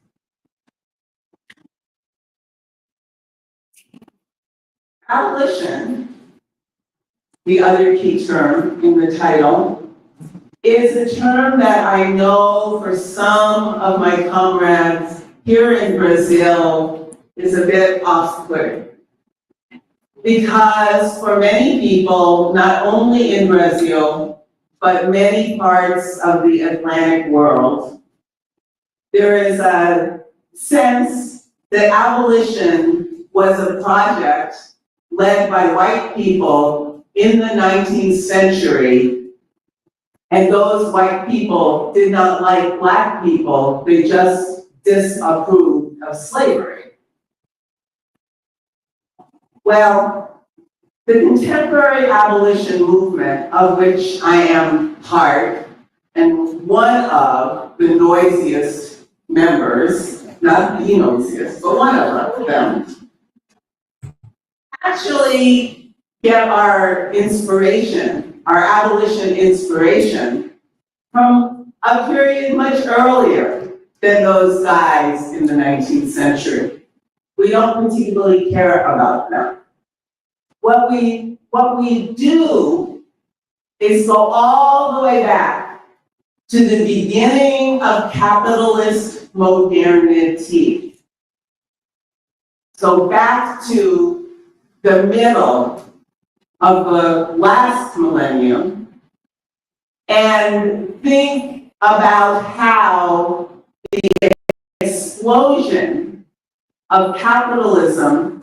Abolition, the other key term in the title, is a term that I know for some of my comrades here in Brazil is a bit off-putting. Because for many people, not only in Brazil, but many parts of the Atlantic world, there is a sense that abolition was a project led by white people in the 19th century. And those white people did not like Black people, they just disapproved of slavery. Well, the contemporary abolition movement, of which I am part, and one of the noisiest members, not the noisiest, but one of them, actually get our inspiration, our abolition inspiration, from a period much earlier than those guys in the 19th century. We don't particularly care about them. What we do is go all the way back to the beginning of capitalist modernity. So back to the middle of the last millennium and think about how the explosion of capitalism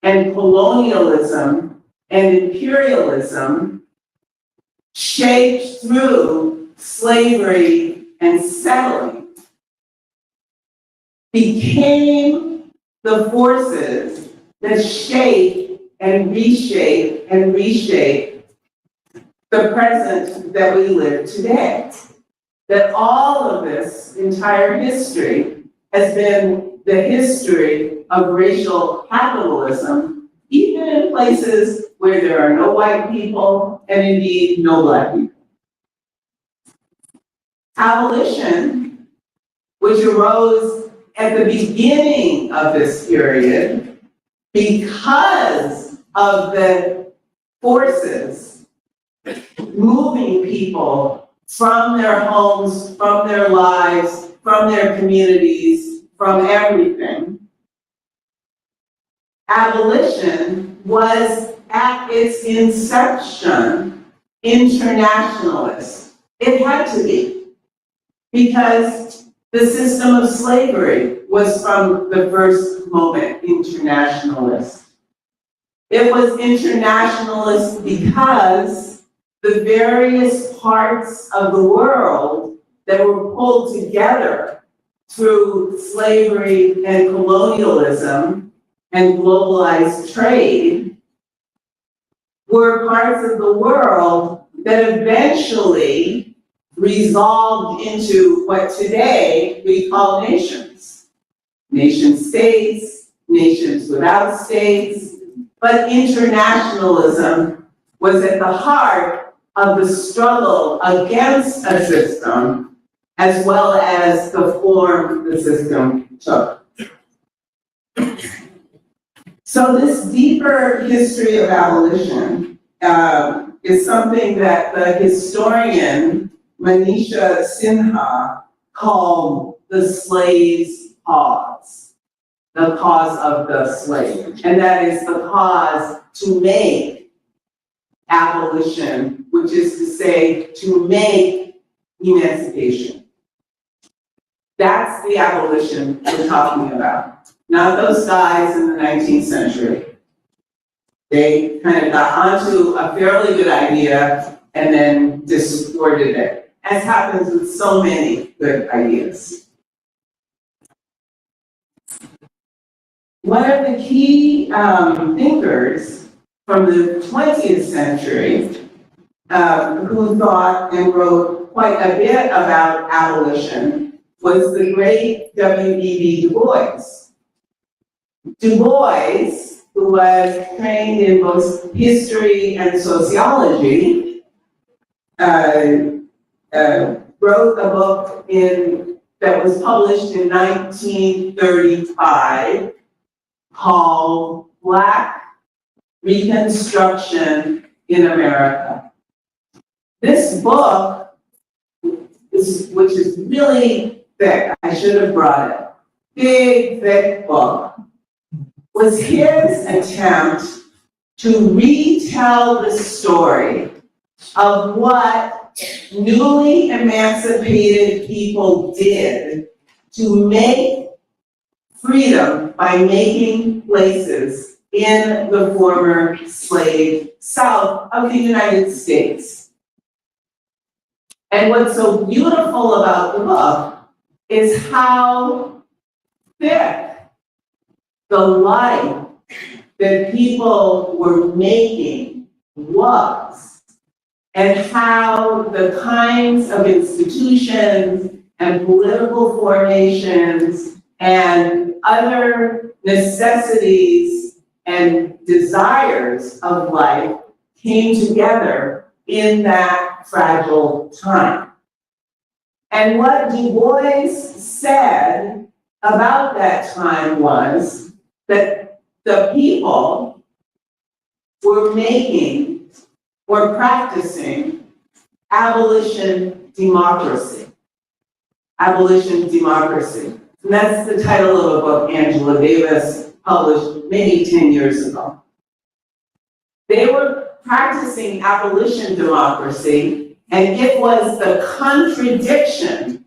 and colonialism and imperialism shaped through slavery and settling became the forces that shape and reshape the present that we live today. That all of this entire history has been the history of racial capitalism, even in places where there are no white people and indeed no Black people. Abolition, which arose at the beginning of this period because of the forces moving people from their homes, from their lives, from their communities, from everything. Abolition was, at its inception, internationalist. It had to be, because the system of slavery was from the first moment internationalist. It was internationalist because the various parts of the world that were pulled together through slavery and colonialism and globalized trade were parts of the world that eventually resolved into what today we call nations. Nation states, nations without states, but internationalism was at the heart of the struggle against a system, as well as the form the system took. So this deeper history of abolition is something that the historian Manisha Sinha called the slave's cause, the cause of the slave. And that is the cause to make abolition, which is to say, to make emancipation. That's the abolition we're talking about. Not those guys in the 19th century. They kind of got onto a fairly good idea and then distorted it, as happens with so many good ideas. One of the key thinkers from the 20th century who thought and wrote quite a bit about abolition was the great W.E.B. Du Bois. Du Bois, who was trained in both history and sociology, wrote a book that was published in 1935 called Black Reconstruction in America. This book, which is really thick, I should have brought it, big, thick book, was his attempt to retell the story of what newly emancipated people did to make freedom by making places in the former slave South of the United States. And what's so beautiful about the book is how thick the life that people were making was, and how the kinds of institutions and political formations and other necessities and desires of life came together in that fragile time. And what Du Bois said about that time was that the people were making or practicing abolition democracy. Abolition democracy. And that's the title of a book Angela Davis published maybe 10 years ago. They were practicing abolition democracy, and it was the contradiction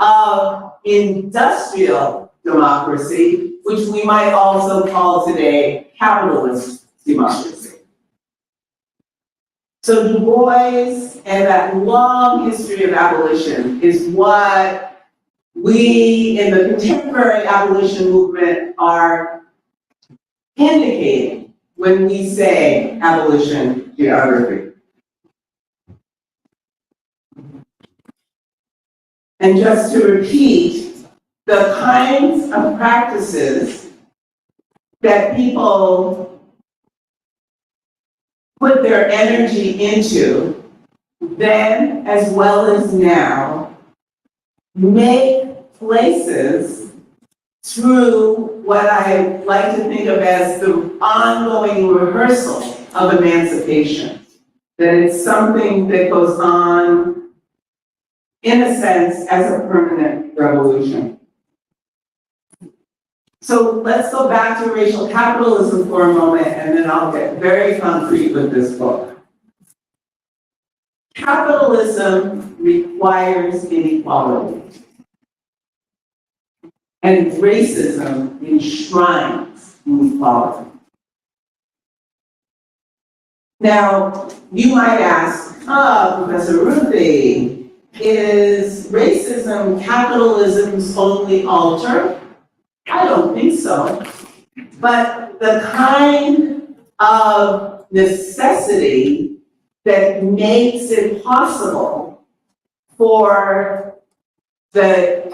of industrial democracy, which we might also call today capitalist democracy. So Du Bois and that long history of abolition is what we in the contemporary abolition movement are indicating when we say abolition geography. And just to repeat, the kinds of practices that people put their energy into then as well as now make places through what I like to think of as the ongoing rehearsal of emancipation. That it's something that goes on, in a sense, as a permanent revolution. So let's go back to racial capitalism for a moment, and then I'll get very concrete with this book. Capitalism requires inequality, and racism enshrines inequality. Now, you might ask, Professor Ruthie, is racism capitalism's only altar? I don't think so. But the kind of necessity that makes it possible for the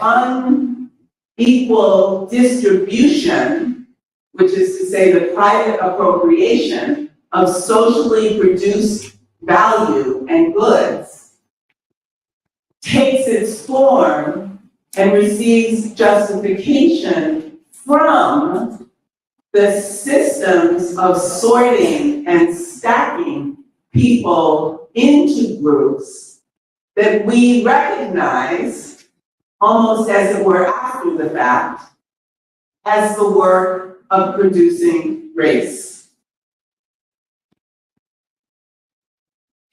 unequal distribution which is to say the private appropriation of socially produced value and goods, takes its form and receives justification from the systems of sorting and stacking people into groups that we recognize almost as it were after the fact as the work of producing race.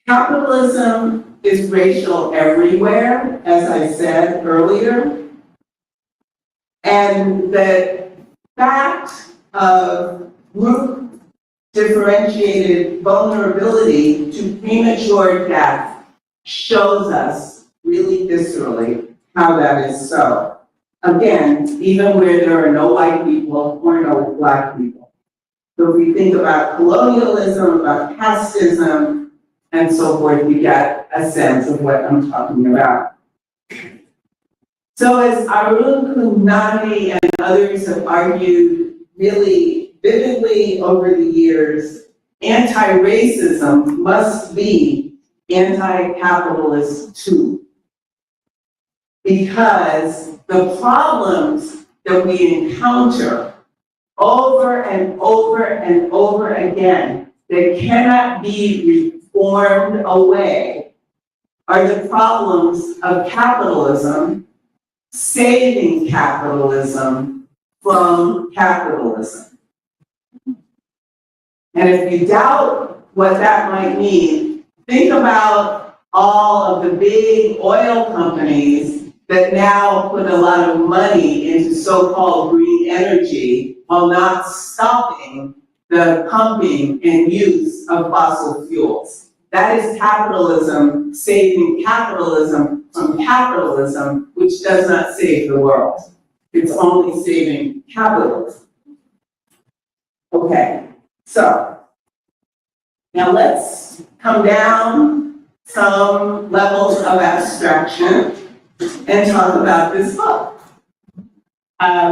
Capitalism is racial everywhere, as I said earlier, and the fact of group differentiated vulnerability to premature death shows us really viscerally how that is so. Again, even where there are no white people or no black people. So if we think about colonialism, about casteism, and so forth, we get a sense of what I'm talking about. So as Arun Kunani and others have argued really vividly over the years, anti-racism must be anti-capitalist too. Because the problems that we encounter over and over and over again that cannot be reformed away are the problems of capitalism, saving capitalism from capitalism. And if you doubt what that might mean, think about all of the big oil companies that now put a lot of money into so-called green energy while not stopping the pumping and use of fossil fuels. That is capitalism saving capitalism from capitalism, which does not save the world. It's only saving capitalism. Okay, so now let's come down some levels of abstraction and talk about this book,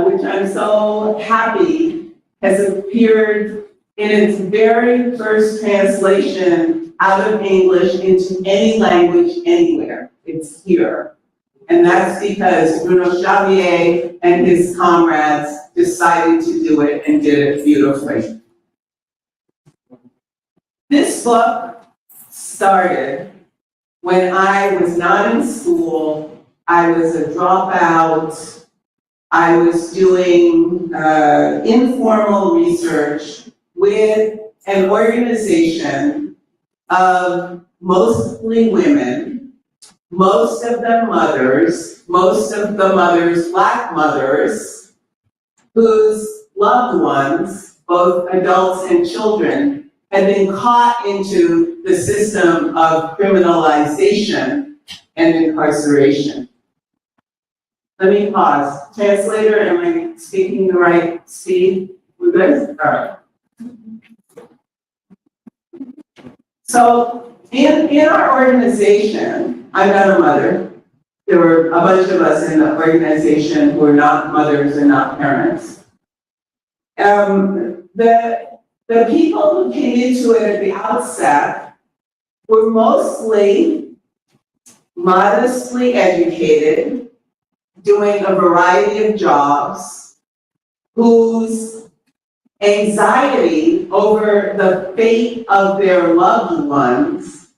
which I'm so happy has appeared in its very first translation out of English into any language anywhere. It's here. And that's because Bruno Xavier and his comrades decided to do it and did it beautifully. This book started when I was not in school. I was a dropout. I was doing informal research with an organization of mostly women, most of them mothers, most of the mothers Black mothers, whose loved ones, both adults and children, had been caught into the system of criminalization and incarceration. Let me pause. Translator, am I speaking the right speed? We're good? All right. So in our organization, I'm not a mother. There were a bunch of us in the organization who are not mothers and not parents. The people who came into it at the outset were mostly modestly educated, doing a variety of jobs, whose anxiety over the fate of their loved ones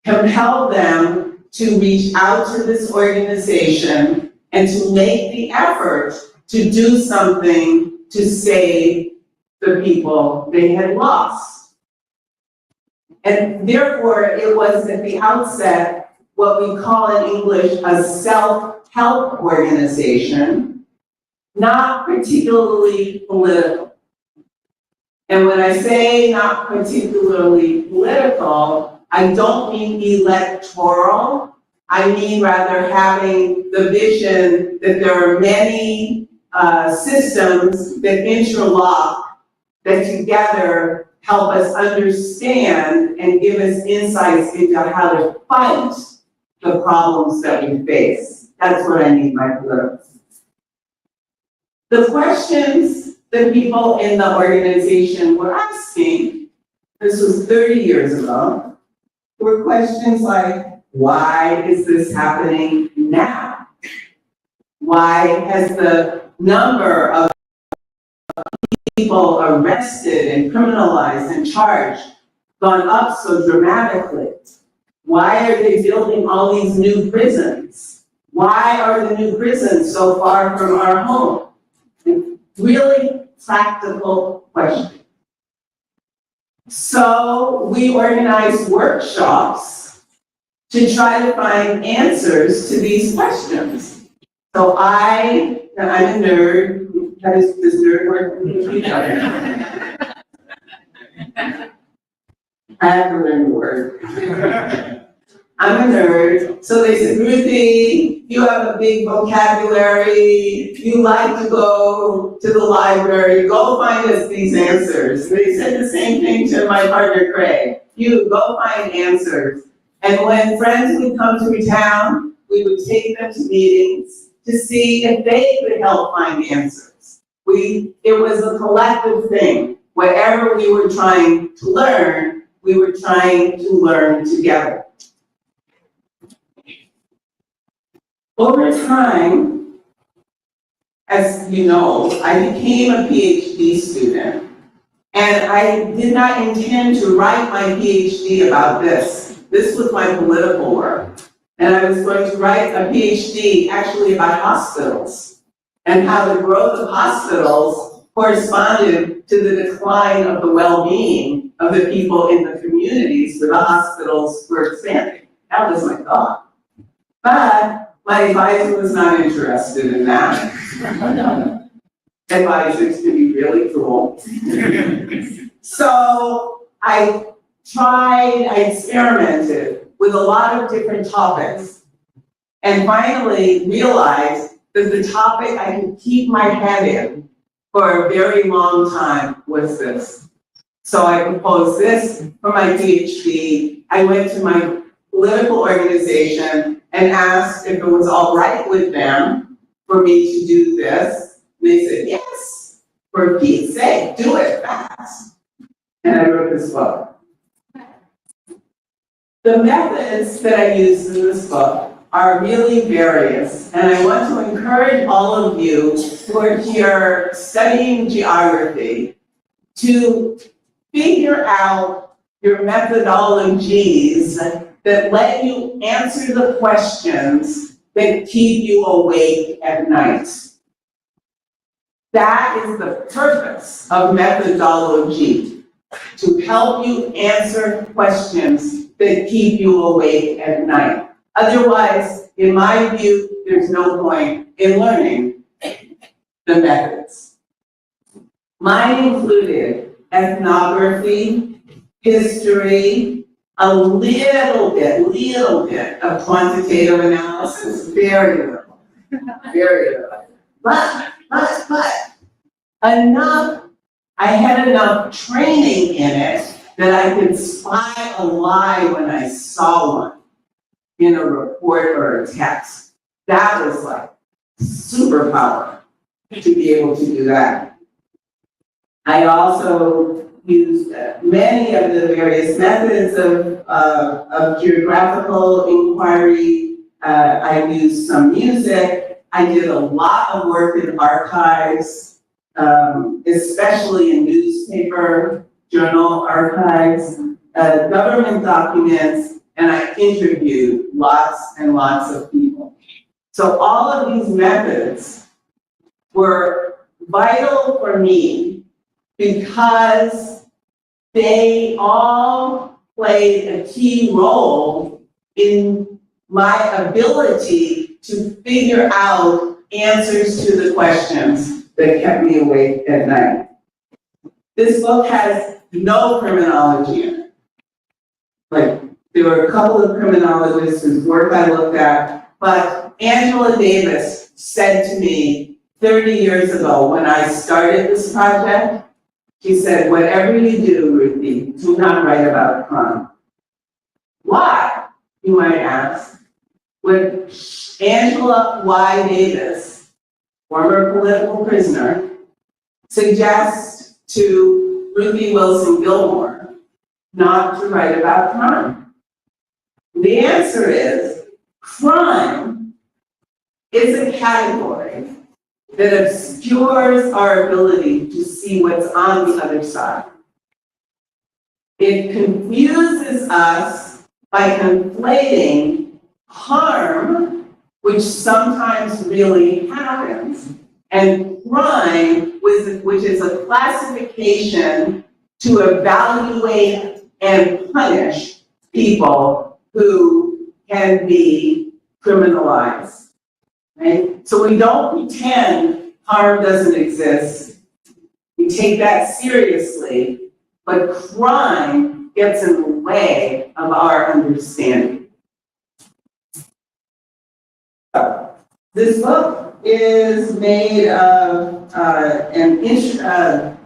compelled them to reach out to this organization and to make the effort to do something to save the people they had lost. And therefore, it was at the outset what we call in English a self-help organization, not particularly political. And when I say not particularly political, I don't mean electoral. I mean rather having the vision that there are many systems that interlock, that together help us understand and give us insights into how to fight the problems that we face. That's what I mean by political. The questions the people in the organization were asking, this was 30 years ago, were questions like, why is this happening now? Why has the number of people arrested and criminalized and charged gone up so dramatically? Why are they building all these new prisons? Why are the new prisons so far from our home? Really practical questions. So we organized workshops to try to find answers to these questions. So I'm a nerd. How does this nerd work? I have to learn the word. I'm a nerd. So they said, Ruthie, you have a big vocabulary. You like to go to the library. Go find us these answers. They said the same thing to my partner, Craig. You go find answers. And when friends would come to town, we would take them to meetings to see if they could help find answers. It was a collective thing. Whatever we were trying to learn, we were trying to learn together. Over time, as you know, I became a PhD student, and I did not intend to write my PhD about this. This was my political work. And I was going to write a PhD actually about hospitals and how the growth of hospitals corresponded to the decline of the well-being of the people in the communities where the hospitals were expanding. That was my thought. But my advisor was not interested in that. Advisors can be really cruel. So I experimented with a lot of different topics, and finally realized that the topic I could keep my head in for a very long time was this. So I proposed this for my PhD. I went to my political organization and asked if it was all right with them for me to do this. They said, yes, for Pete's sake, do it fast. And I wrote this book. The methods that I use in this book are really various, and I want to encourage all of you who are here studying geography to figure out your methodologies that let you answer the questions that keep you awake at night. That is the purpose of methodology, to help you answer questions that keep you awake at night. Otherwise, in my view, there's no point in learning the methods. Mine included ethnography, history, a little bit of quantitative analysis, very little, but enough, I had enough training in it that I could spy a lie when I saw one in a report or a text. That was like superpower to be able to do that. I also used many of the various methods of geographical inquiry. I used some music. I did a lot of work in archives, especially in newspaper, journal archives, government documents, and I interviewed lots and lots of people. So all of these methods were vital for me because they all played a key role in my ability to figure out answers to the questions that kept me awake at night. This book has no criminology in it. Like, there were a couple of criminologists whose work I looked at, but Angela Davis said to me 30 years ago when I started this project, she said, whatever you do, Ruthie, do not write about crime. Why, you might ask? When Angela Y. Davis, former political prisoner, suggest to Ruth Wilson Gilmore not to write about crime? The answer is crime is a category that obscures our ability to see what's on the other side. It confuses us by conflating harm, which sometimes really happens, and crime, which is a classification to evaluate and punish people who can be criminalized. Right? So we don't pretend harm doesn't exist. We take that seriously, but crime gets in the way of our understanding. This book is made of a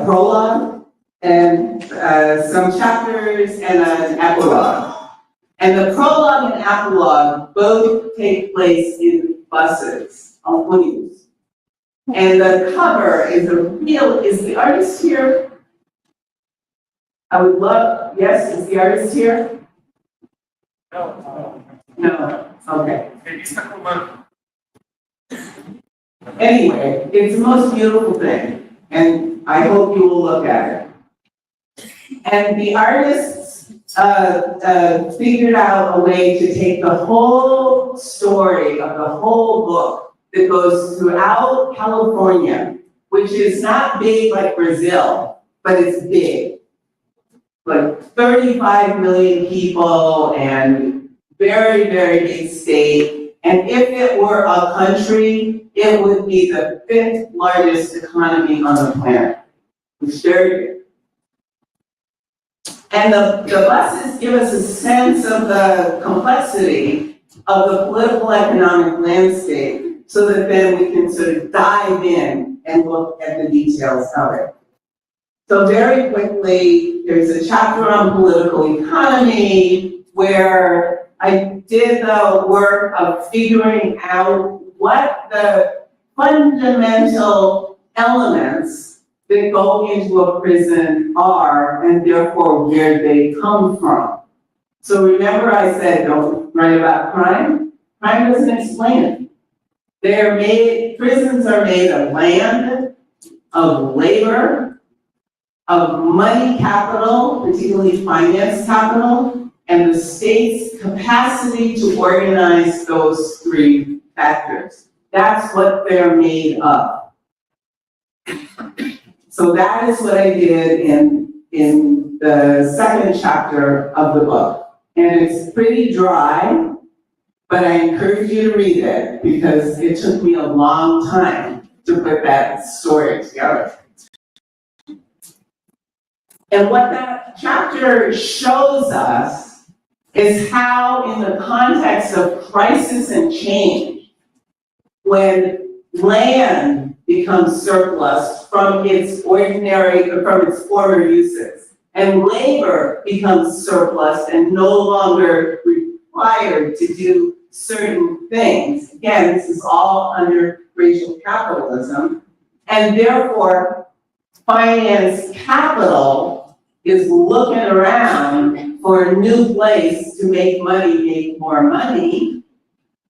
prologue and some chapters and an epilogue. And the prologue and epilogue both take place in buses on CUNY. And the cover is is the artist here? I would love, yes, is the artist here? No. No, okay. Anyway, it's the most beautiful thing, and I hope you will look at it. And the artists figured out a way to take the whole story of the whole book that goes throughout California, which is not big like Brazil, but it's big. Like 35 million people and very, very big state. And if it were a country, it would be the 5th largest economy on the planet. It's very big. And the buses give us a sense of the complexity of the political economic landscape so that then we can sort of dive in and look at the details of it. So very quickly, there's a chapter on political economy where I did the work of figuring out what the fundamental elements that go into a prison are, and therefore where they come from. So remember I said don't write about crime? Crime doesn't explain it. Prisons are made of land, of labor, of money capital, particularly finance capital, and the state's capacity to organize those 3 factors. That's what they're made of. So that is what I did in the 2nd chapter of the book. And it's pretty dry, but I encourage you to read it because it took me a long time to put that story together. And what that chapter shows us is how, in the context of crisis and change, when land becomes surplus from its former uses, and labor becomes surplus and no longer required to do certain things. Again, this is all under racial capitalism, and therefore finance capital is looking around for a new place to make more money.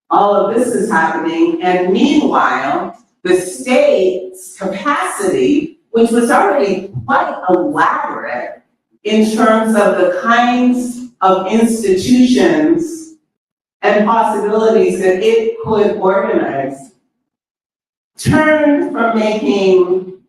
All of this is happening, and meanwhile, the state's capacity, which was already quite elaborate in terms of the kinds of institutions and possibilities that it could organize, turned from making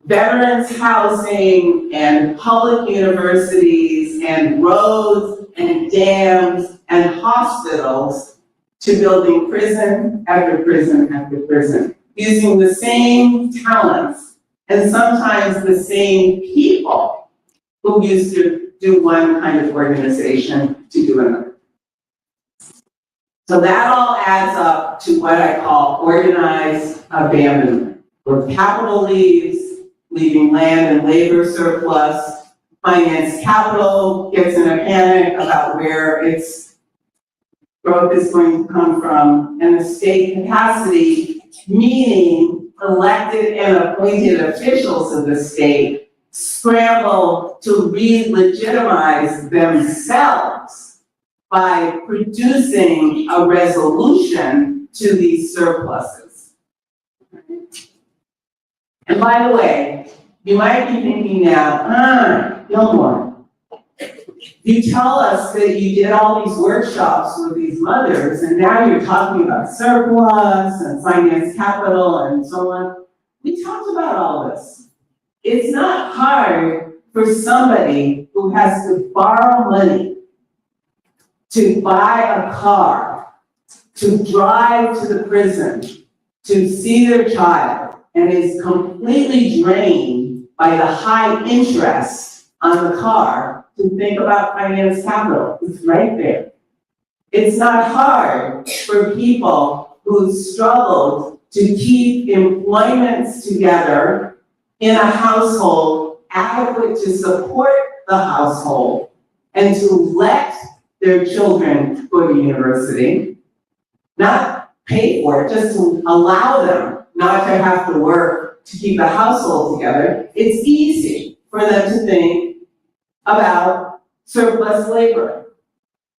veterans housing and public universities and roads and dams and hospitals to building prison after prison after prison, using the same talents and sometimes the same people who used to do one kind of organization to do another. So that all adds up to what I call organized abandonment, where capital leaves, leaving land and labor surplus, finance capital gets in a panic about where its growth is going to come from, and the state capacity, meaning elected and appointed officials of the state scramble to re-legitimize themselves by producing a resolution to these surpluses. And by the way, you might be thinking now, Gilmore, you tell us that you did all these workshops with these mothers, and now you're talking about surplus and finance capital and so on. We talked about all this. It's not hard for somebody who has to borrow money to buy a car, to drive to the prison, to see their child, and is completely drained by the high interest on the car to think about finance capital. It's right there. It's not hard for people who struggled to keep employments together in a household adequate to support the household and to let their children go to university, not pay for it, just to allow them not to have to work to keep the household together. It's easy for them to think about surplus labor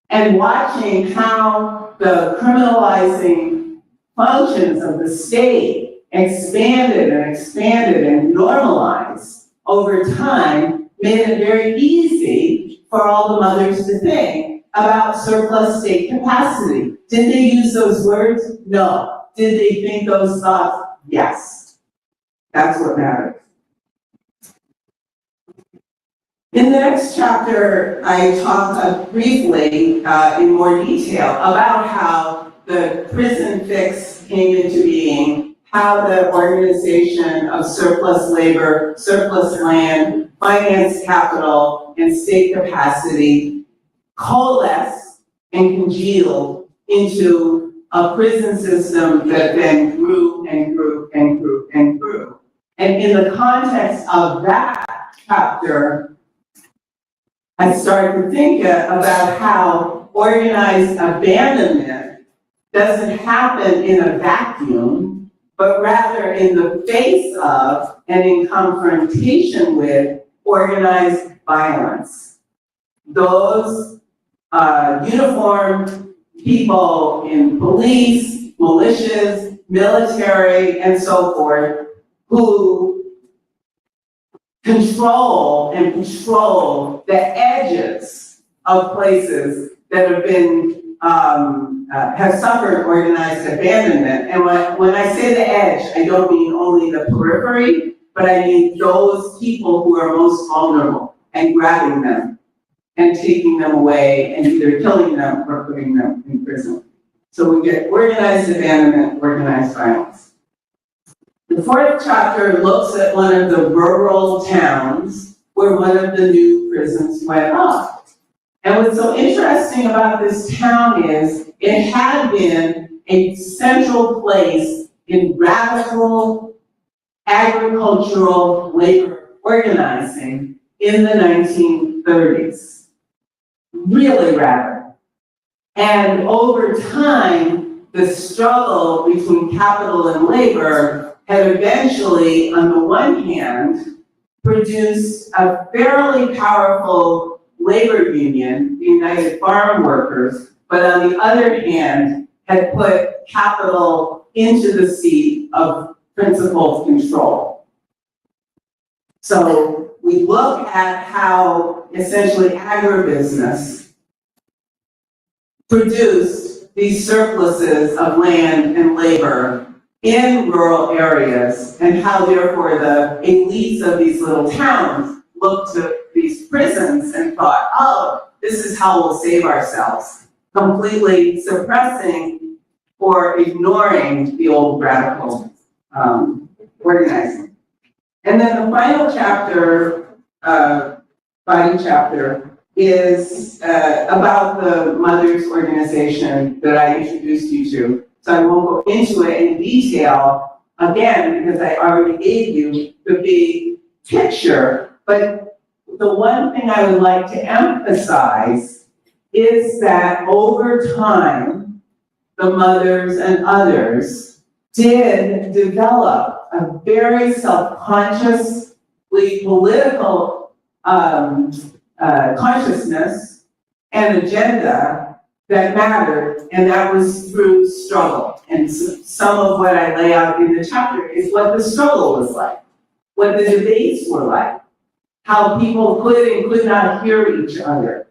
and watching how the criminalizing functions of the state expanded and normalized over time made it very easy for all the mothers to think about surplus state capacity. Did they use those words? No. Did they think those thoughts? Yes. That's what matters. In the next chapter, I talk briefly in more detail about how the prison fix came into being, how the organization of surplus labor, surplus land, finance capital, and state capacity coalesced and congealed into a prison system that then grew and grew and grew and grew. And in the context of that chapter, I started to think about how organized abandonment doesn't happen in a vacuum, but rather in the face of and in confrontation with organized violence. Those uniformed people in police, militias, military, and so forth, who control and patrol the edges of places that have been, have suffered organized abandonment. And when I say the edge, I don't mean only the periphery, but I mean those people who are most vulnerable and grabbing them and taking them away and either killing them or putting them in prison. So we get organized abandonment, organized violence. The fourth chapter looks at one of the rural towns where one of the new prisons went up. And what's so interesting about this town is it had been a central place in radical agricultural labor organizing in the 1930s. Really radical. And over time, the struggle between capital and labor had eventually, on the one hand, produced a fairly powerful labor union, the United Farm Workers, but on the other hand, had put capital into the seat of principal control. So we look at how essentially agribusiness produced these surpluses of land and labor in rural areas, and how therefore the elites of these little towns looked to these prisons and thought, oh, this is how we'll save ourselves, completely suppressing or ignoring the old radical organizing. And then the final chapter, body chapter, is about the mothers organization that I introduced you to. So I won't go into it in detail, again, because I already gave you the big picture. But the one thing I would like to emphasize is that over time, the mothers and others did develop a very self-consciously political consciousness and agenda that mattered, and that was through struggle. And some of what I lay out in the chapter is what the struggle was like, what the debates were like, how people could and could not hear each other.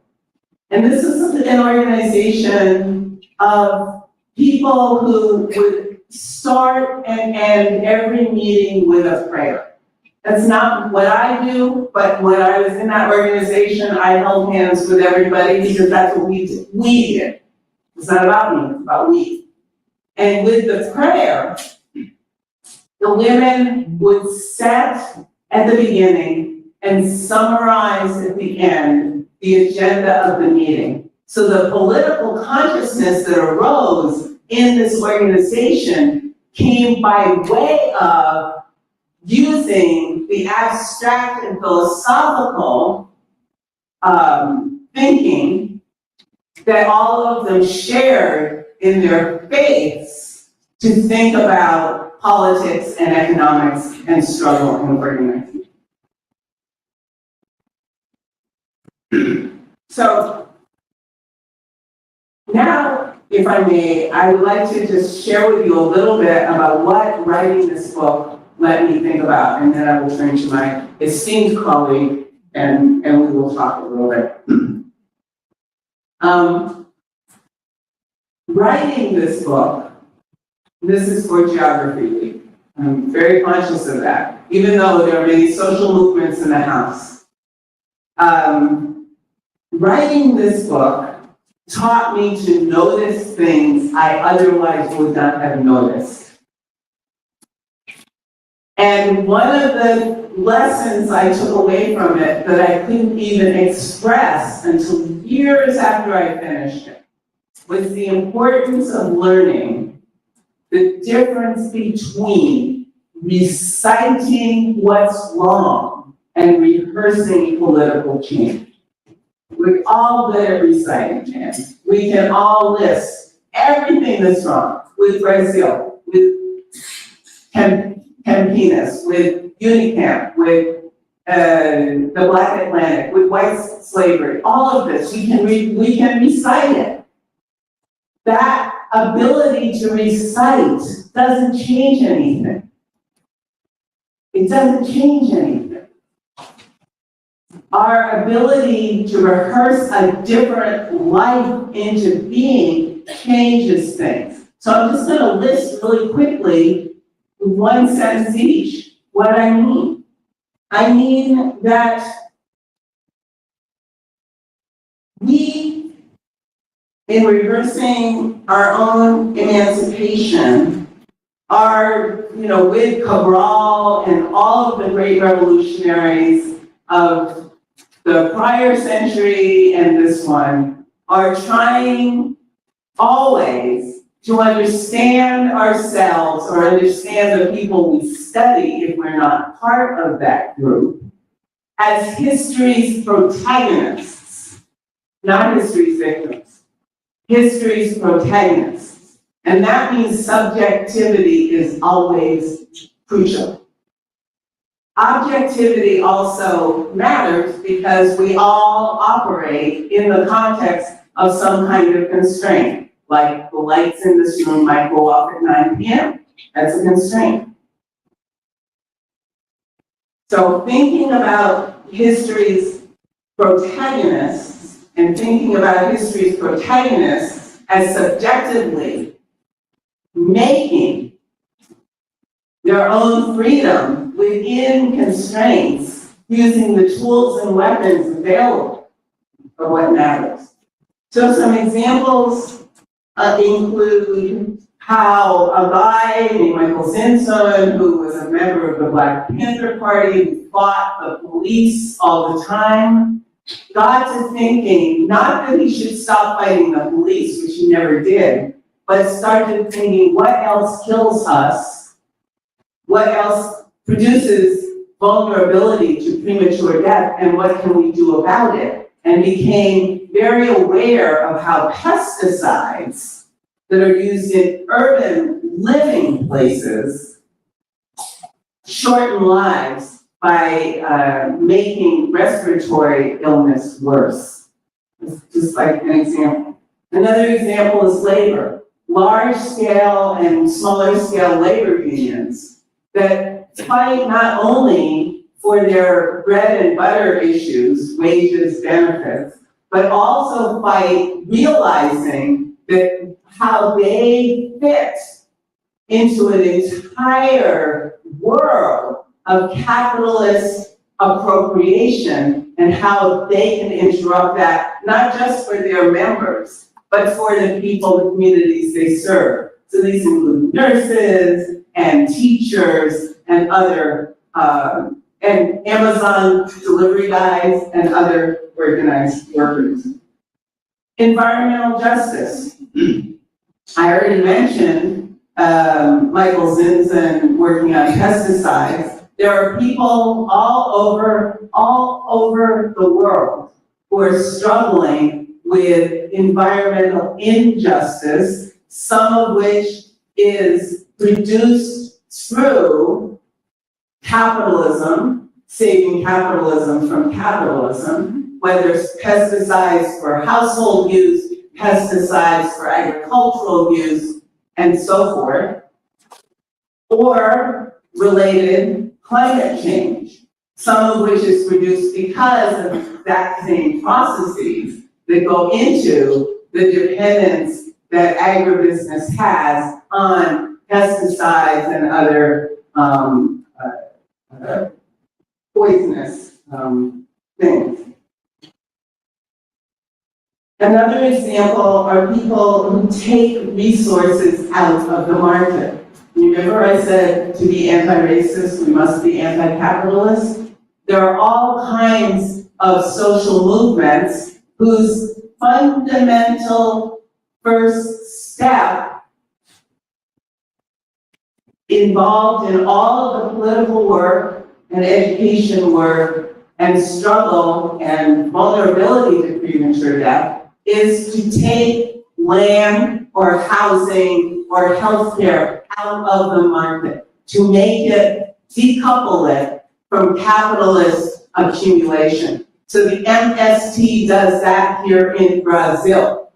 And this is an organization of people who would start and end every meeting with a prayer. That's not what I do, but when I was in that organization, I held hands with everybody because that's what we did. We did. It's not about me, it's about we. And with the prayer, the women would set at the beginning and summarize at the end the agenda of the meeting. So the political consciousness that arose in this organization came by way of using the abstract and philosophical thinking that all of them shared in their faiths to think about politics and economics and struggle and organizing. So now, if I may, I would like to just share with you a little bit about what writing this book let me think about, and then I will turn to my esteemed colleague and we will talk a little bit. Writing this book, this is for Geography Week. I'm very conscious of that, even though there are many social movements in the house. Writing this book taught me to notice things I otherwise would not have noticed. And one of the lessons I took away from it that I couldn't even express until years after I finished it was the importance of learning the difference between reciting what's wrong and rehearsing political change. We're all good at reciting change. We can all list everything that's wrong with Brazil, with Campinas, with Unicamp, with the Black Atlantic, with white slavery, all of this, we can recite it. That ability to recite doesn't change anything. It doesn't change anything. Our ability to rehearse a different life into being changes things. So I'm just going to list really quickly, one sentence each, what I mean. I mean that we, in reversing our own emancipation, are, with Cabral and all of the great revolutionaries of the prior century and this one, are trying always to understand ourselves or understand the people we study, if we're not part of that group, as history's protagonists, not history's victims, history's protagonists. And that means subjectivity is always crucial. Objectivity also matters because we all operate in the context of some kind of constraint, like the lights in this room might go off at 9 p.m. That's a constraint. So thinking about history's protagonists and thinking about history's protagonists as subjectively making their own freedom within constraints, using the tools and weapons available for what matters. So some examples include how a guy named Michael Simpson, who was a member of the Black Panther Party, who fought the police all the time, got to thinking, not that he should stop fighting the police, which he never did, but started thinking, what else kills us? What else produces vulnerability to premature death, and what can we do about it? And became very aware of how pesticides that are used in urban living places shorten lives by making respiratory illness worse. It's just like an example. Another example is labor. Large-scale and smaller-scale labor unions that fight not only for their bread and butter issues, wages, benefits, but also fight realizing that how they fit into an entire world of capitalist appropriation and how they can interrupt that, not just for their members, but for the people, the communities they serve. So these include nurses and teachers and other, and Amazon delivery guys and other organized workers. Environmental justice. I already mentioned Michael Zinzin working on pesticides. There are people all over the world who are struggling with environmental injustice, some of which is produced through capitalism, saving capitalism from capitalism, whether it's pesticides for household use, pesticides for agricultural use, and so forth, or related climate change, some of which is produced because of that same processes that go into the dependence that agribusiness has on pesticides and other poisonous things. Another example are people who take resources out of the market. Remember I said to be anti-racist, we must be anti-capitalist? There are all kinds of social movements whose fundamental first step involved in all of the political work and education work and struggle and vulnerability to premature death is to take land or housing or healthcare out of the market, to make it, decouple it from capitalist accumulation. So the MST does that here in Brazil.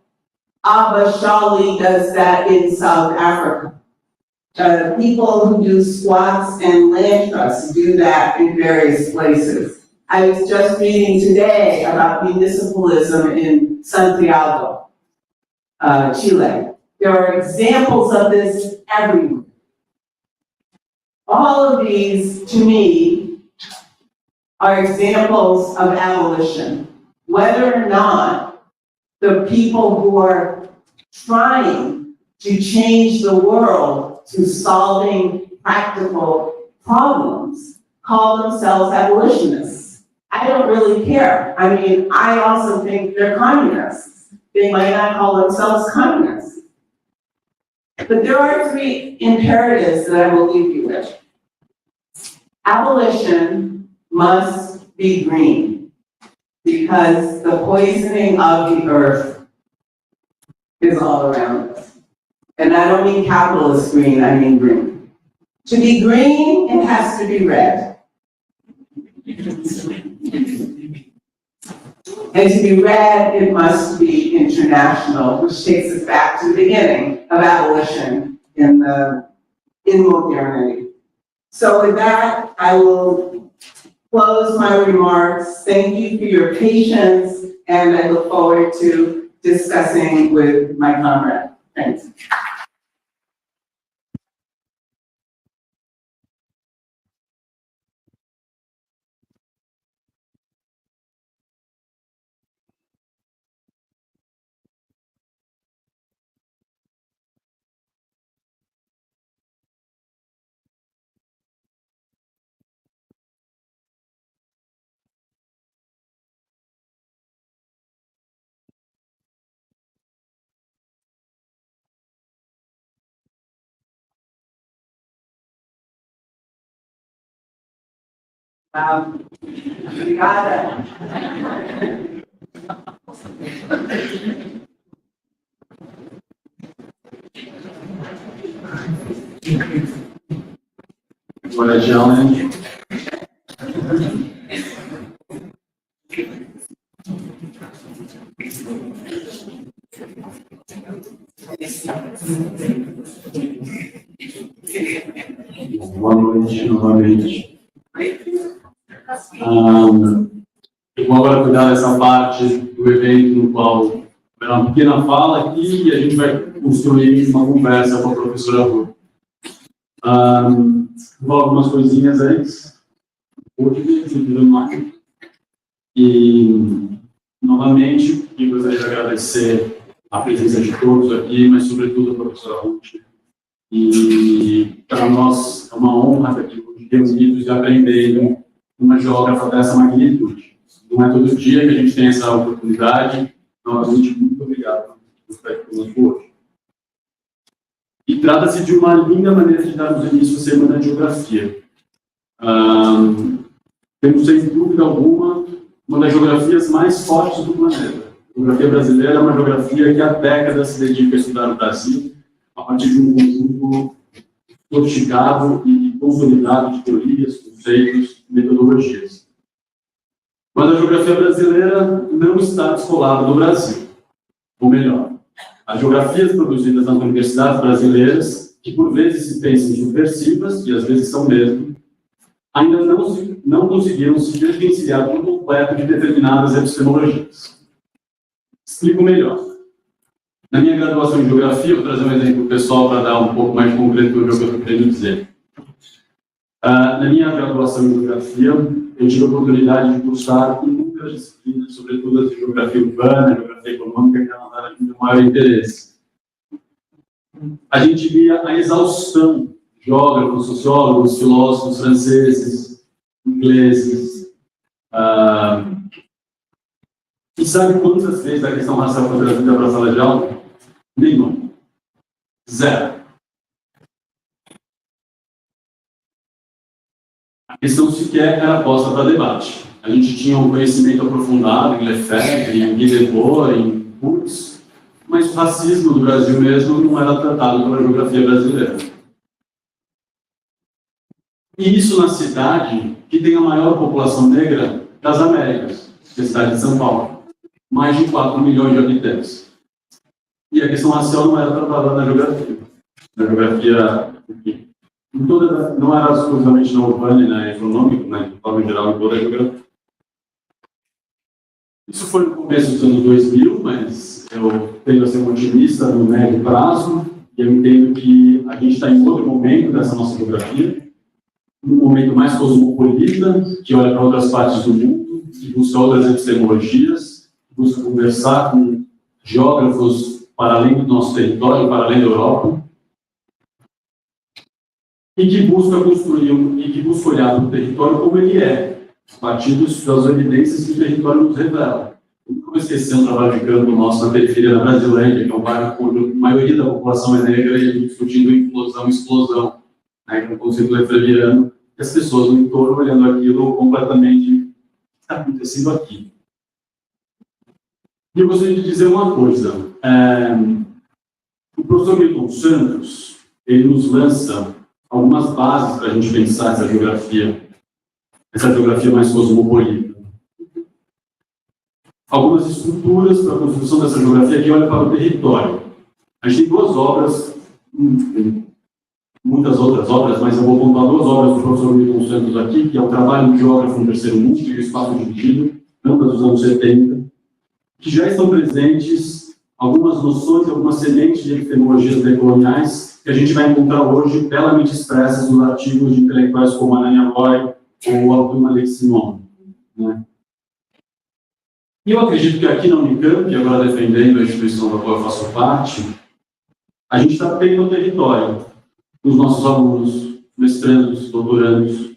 Abba Shali does that in South Africa. People who do squats and land trusts do that in various places. I was just reading today about municipalism in Santiago, Chile. There are examples of this everywhere. All of these, to me, are examples of abolition. Whether or not the people who are trying to change the world to solving practical problems call themselves abolitionists. I don't really care. I mean, I also think they're communists. They might not call themselves communists. But there are three imperatives that I will leave you with. Abolition must be green, because the poisoning of the earth is all around us. And I don't mean capitalist green, I mean green. To be green, it has to be red. And to be red, it must be international, which takes us back to the beginning of abolition in modernity. So with that, I will close my remarks. Thank you for your patience, and I look forward to discussing with my comrade. Thanks. Obrigada. What a challenge. Boa noite, novamente. Eu vou agora cuidar dessa parte do evento no qual é uma pequena fala aqui e a gente vai construir uma conversa com a professora Ruth. Vou algumas coisinhas antes. E, novamente, eu gostaria de agradecer a presença de todos aqui, mas, sobretudo, a professora Ruth. E, para nós, é uma honra estar aqui reunidos e aprendendo uma geógrafa dessa magnitude. Não é todo dia que a gente tem essa oportunidade. Novamente, muito obrigado por estar aqui conosco hoje. E trata-se de uma linda maneira de darmos início à Semana de Geografia. Temos, sem dúvida alguma, uma das geografias mais fortes do planeta. A geografia brasileira é uma geografia que há décadas se dedica a estudar o Brasil a partir de um conjunto sofisticado e consolidado de teorias, conceitos e metodologias. Mas a geografia brasileira não está descolada do Brasil. Ou melhor, as geografias produzidas nas universidades brasileiras, que por vezes se pensam subversivas, e às vezes são mesmo, ainda não conseguiram se desvencilhar por completo de determinadas epistemologias. Explico melhor. Na minha graduação em Geografia, vou trazer um exemplo pessoal para dar um pouco mais de concretude ao que eu estou querendo dizer. Na minha graduação em Geografia, eu tive a oportunidade de cursar inúmeras disciplinas, sobretudo as de Geografia Urbana, Geografia Econômica, que é uma área de meu maior interesse. A gente via a exaustão de geógrafos, sociólogos, filósofos franceses, ingleses. E sabe quantas vezes a questão racial foi trazida para a sala de aula? Nenhuma. Zero. A questão sequer era posta para debate. A gente tinha um conhecimento aprofundado em Lefebvre, em Diretora, em Kurtz, mas o racismo do Brasil mesmo não era tratado pela geografia brasileira. E isso na cidade que tem a maior população negra das Américas, que é a cidade de São Paulo. Mais de 4 milhões de habitantes. E a questão racial não era tratada na geografia. Na geografia, enfim, não era exclusivamente na urbana e na econômica, mas de forma geral em toda a geografia. Isso foi no começo dos anos 2000, mas eu tendo a ser um otimista no médio prazo, e eu entendo que a gente está em outro momento dessa nossa geografia, um momento mais cosmopolita, que olha para outras partes do mundo, que busca outras epistemologias, busca conversar com geógrafos para além do nosso território, para além da Europa, e que busca construir e que busca olhar para o território como ele é, a partir das evidências que o território nos revela. Não vou esquecer um trabalho de campo nosso na periferia da Brasilândia, que é um bairro onde a maioria da população é negra, e a gente discutindo implosão e explosão, né, que é um conceito lefebvriano, e as pessoas no entorno olhando aquilo completamente o que está acontecendo aqui. E eu gostaria de dizer uma coisa. O professor Milton Santos, ele nos lança algumas bases para a gente pensar essa geografia mais cosmopolita. Algumas estruturas para a construção dessa geografia que olha para o território. A gente tem duas obras, muitas outras obras, mas eu vou contar duas obras do professor Milton Santos aqui, que é o Trabalho de Geógrafo no Terceiro Mundo, que é o Espaço Dividido, ambas dos anos 70, que já estão presentes algumas noções, algumas sementes de epistemologias decoloniais que a gente vai encontrar hoje belamente expressas nos artigos de intelectuais como Anania Roy ou Alvin Alexinon, né? E eu acredito que aqui na Unicamp, e agora defendendo a instituição da qual eu faço parte, a gente está bem no território, dos nossos alunos, mestrandos, doutorandos.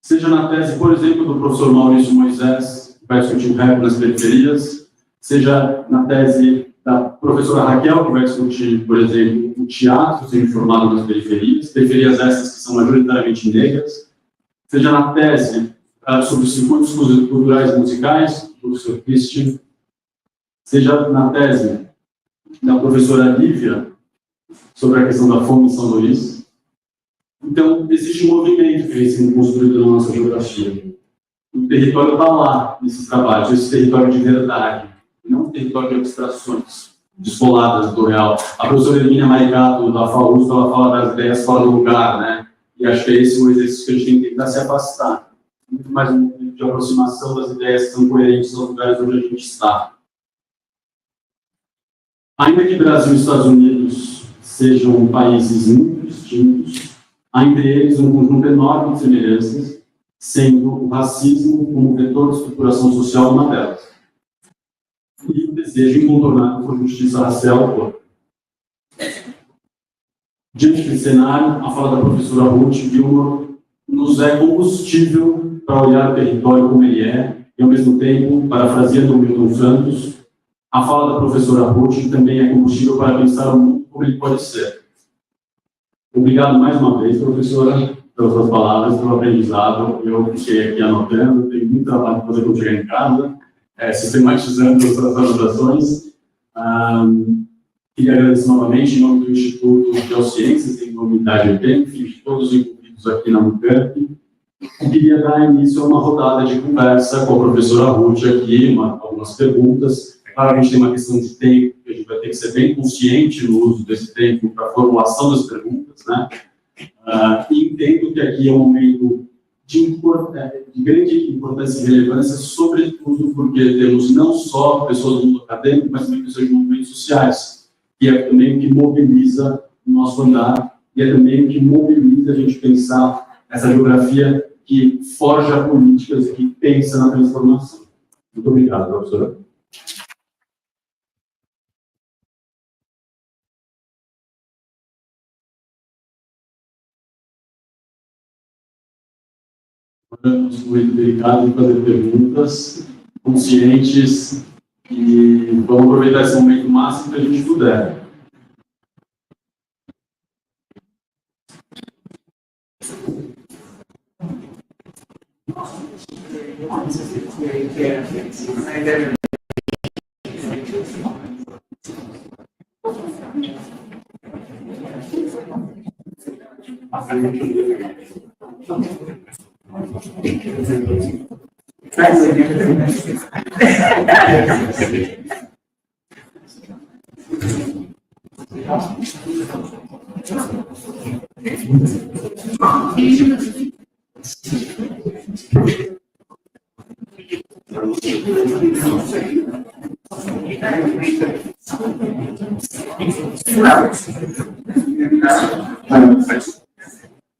Seja na tese, por exemplo, do professor Maurício Moisés, que vai discutir o rap nas periferias, seja na tese da professora Raquel, que vai discutir, por exemplo, o teatro sendo formado nas periferias essas que são majoritariamente negras, seja na tese sobre os circuitos culturais e musicais, do professor Christian, seja na tese da professora Lívia, sobre a questão da fome em São Luís, Então, existe um movimento que vem sendo construído na nossa geografia. O território está lá, nesses trabalhos, esse território de verdade, não um território de abstrações descoladas do real. A professora Hermínia Maricato, da FAUSP, ela fala das ideias fora do lugar, né? E acho que é esse o exercício que a gente tem que tentar se afastar. Muito mais um movimento de aproximação das ideias que são coerentes aos lugares onde a gente está. Ainda que Brasil e Estados Unidos sejam países muito distintos, há entre eles um conjunto enorme de semelhanças, sendo o racismo como vetor de estruturação social uma delas. E o desejo incontornável por justiça racial. Diante desse cenário, a fala da professora Ruth Gilmore nos é combustível para olhar o território como ele é, e ao mesmo tempo, parafraseando o Milton Santos, a fala da professora Ruth também é combustível para pensar o mundo como ele pode ser. Obrigado mais uma vez, professora, pelas suas palavras, pelo aprendizado. Eu fiquei aqui anotando, tenho muito trabalho para fazer quando chegar em casa, sistematizando as anotações. Queria agradecer novamente, em nome do Instituto de Geociências, em nome da evento, de todos os envolvidos aqui na Unicamp. Eu queria dar início a uma rodada de conversa com a professora Ruth aqui, algumas perguntas. Claro, a gente tem uma questão de tempo, que a gente vai ter que ser bem consciente no uso desse tempo para a formulação das perguntas, né? E entendo que aqui é um momento de grande importância e relevância, sobretudo porque temos não só pessoas do mundo acadêmico, mas também pessoas de movimentos sociais, que é também o que mobiliza o nosso andar, e é também o que mobiliza a gente pensar essa geografia que forja políticas e que pensa na transformação. Muito obrigado, professora. Muito delicado de fazer perguntas conscientes e vamos aproveitar esse momento máximo que a gente puder.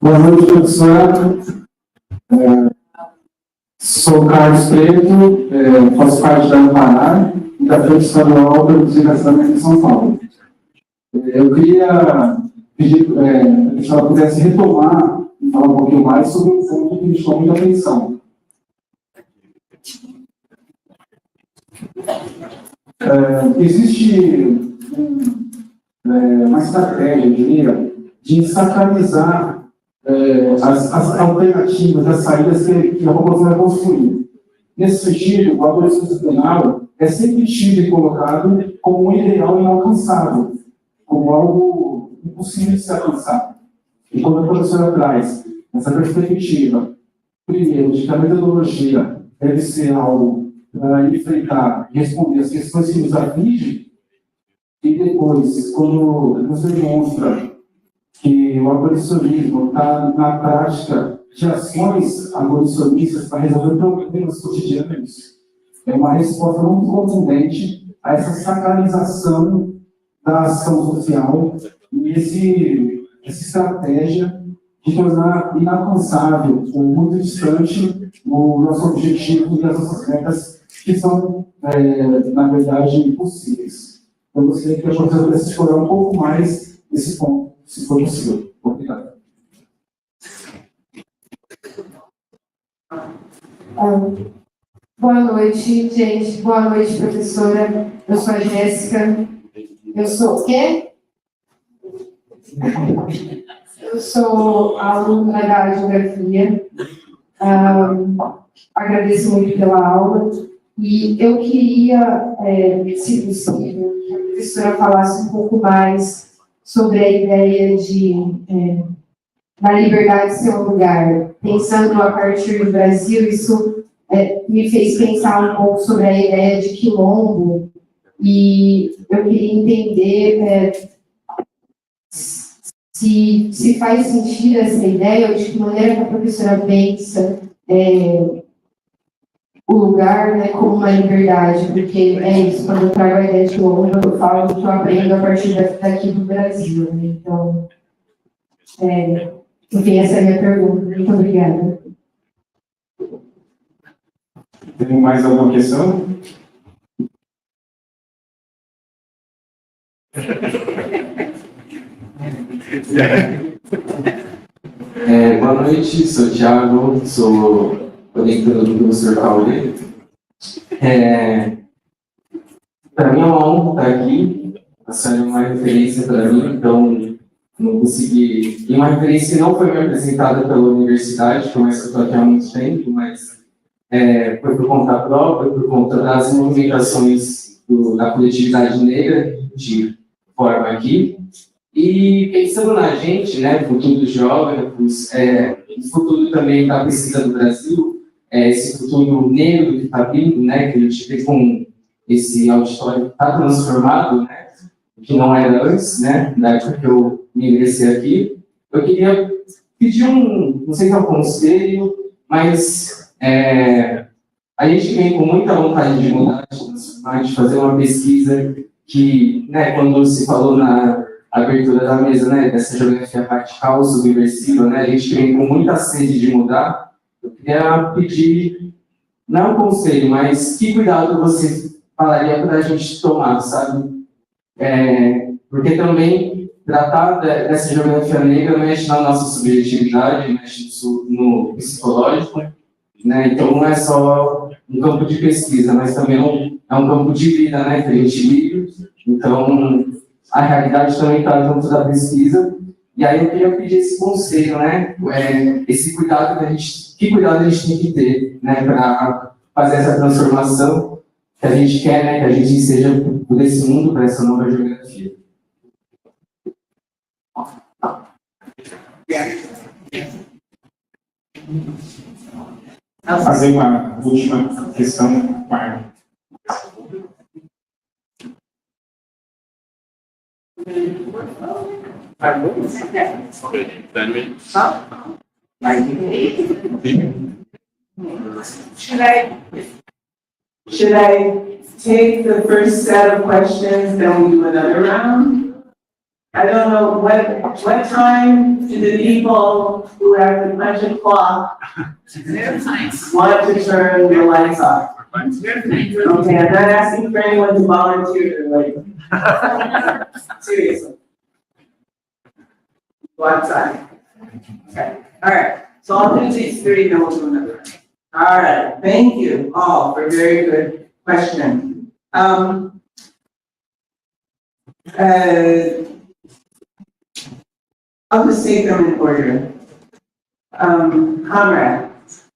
Boa noite, professora. Sou Carlos Preto, faço parte da amparado e da Frente Estadual pelo Desenvolvimento de São Paulo. Eu queria pedir que a professora pudesse retomar e falar um pouquinho mais sobre um ponto que me chamou muita atenção. Existe uma estratégia, eu diria, de sacralizar as alternativas, as saídas que a população vai construir. Nesse sentido, o abolição disciplinar é sempre tido e colocado como um ideal inalcançável, como algo impossível de se alcançar. E quando a professora traz essa perspectiva, primeiro, de que a metodologia deve ser algo para enfrentar e responder as questões que nos afligem, e depois, quando você demonstra que o abolicionismo está na prática de ações abolicionistas para resolver problemas cotidianos, é uma resposta muito contundente a essa sacralização da ação social e essa estratégia de tornar inalcançável ou muito distante o nosso objetivo e as nossas metas, que são, na verdade, impossíveis. Eu gostaria que a professora pudesse explorar um pouco mais esse ponto, se for possível. Obrigado. Boa noite, gente. Boa noite, professora. Eu sou a Jéssica. Eu sou o quê? Eu sou aluna da Geografia. Agradeço muito pela aula. E eu queria, se possível, que a professora falasse um pouco mais sobre a ideia de da liberdade ser um lugar. Pensando a partir do Brasil, isso me fez pensar um pouco sobre a ideia de quilombo, e eu queria entender se faz sentido essa ideia, ou de que maneira que a professora pensa o lugar, né, como uma liberdade, porque é isso, quando eu trago a ideia de quilombo, eu falo do que eu aprendo a partir daqui do Brasil, né? Então, enfim, essa é a minha pergunta. Muito obrigada. Tem mais alguma questão? Boa noite, sou o Thiago, sou orientador do professor Paulo. Para mim é uma honra estar aqui, a senhora é uma referência para mim, então não consegui. E uma referência que não foi me apresentada pela universidade, como eu estou aqui há muito tempo, mas foi por conta própria, por conta das movimentações da coletividade negra, de forma aqui. E pensando na gente, né, futuro dos geógrafos, o futuro também da pesquisa do Brasil, esse futuro negro que está vindo, né, que a gente vê com esse auditório que está transformado, né, que não era antes, né, da época que eu me ingressei aqui, eu queria pedir não sei se é um conselho, mas a gente vem com muita vontade de mudar, de transformar, de fazer uma pesquisa que, né, quando se falou na abertura da mesa, né, dessa geografia radical, subversiva, né, a gente vem com muita sede de mudar. Eu queria pedir, não é um conselho, mas que cuidado você falaria para a gente tomar, sabe? Porque também tratar dessa geografia negra mexe na nossa subjetividade, mexe no psicológico, né? Então não é só um campo de pesquisa, mas também é um campo de vida, né, que a gente vive. Então a realidade também está junto da pesquisa. E aí eu queria pedir esse conselho, né? Esse cuidado que cuidado a gente tem que ter, né, para fazer essa transformação que a gente quer, né, que a gente seja por esse mundo, para essa nova geografia. Vou fazer uma última questão, quarta. Should I take the first set of questions, then we do another round? I don't know, what time do the people who have the punch clock want to turn the lights off? Okay, I'm not asking for anyone to volunteer to like, seriously. Go outside. Okay, all right, so I'll do these three, then we'll do another round. All right, thank you all for very good questions. I'll just take them in order. Comrades,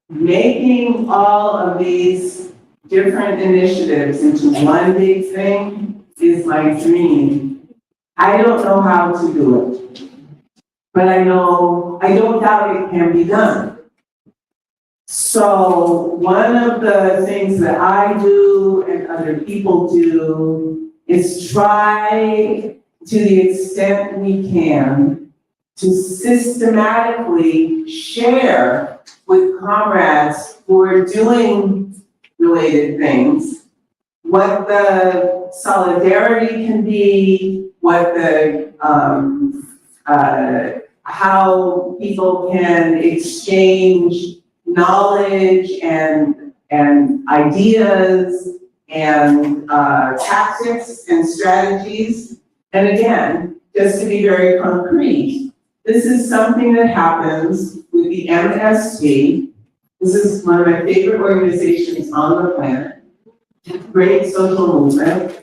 making all of these different initiatives into one big thing is my dream. I don't know how to do it, but I don't doubt it can be done. So one of the things that I do and other people do is try to the extent we can to systematically share with comrades who are doing related things what the solidarity can be, what the how people can exchange knowledge and ideas and tactics and strategies. And again, just to be very concrete, this is something that happens with the MST. This is one of my favorite organizations on the planet. Great social movement.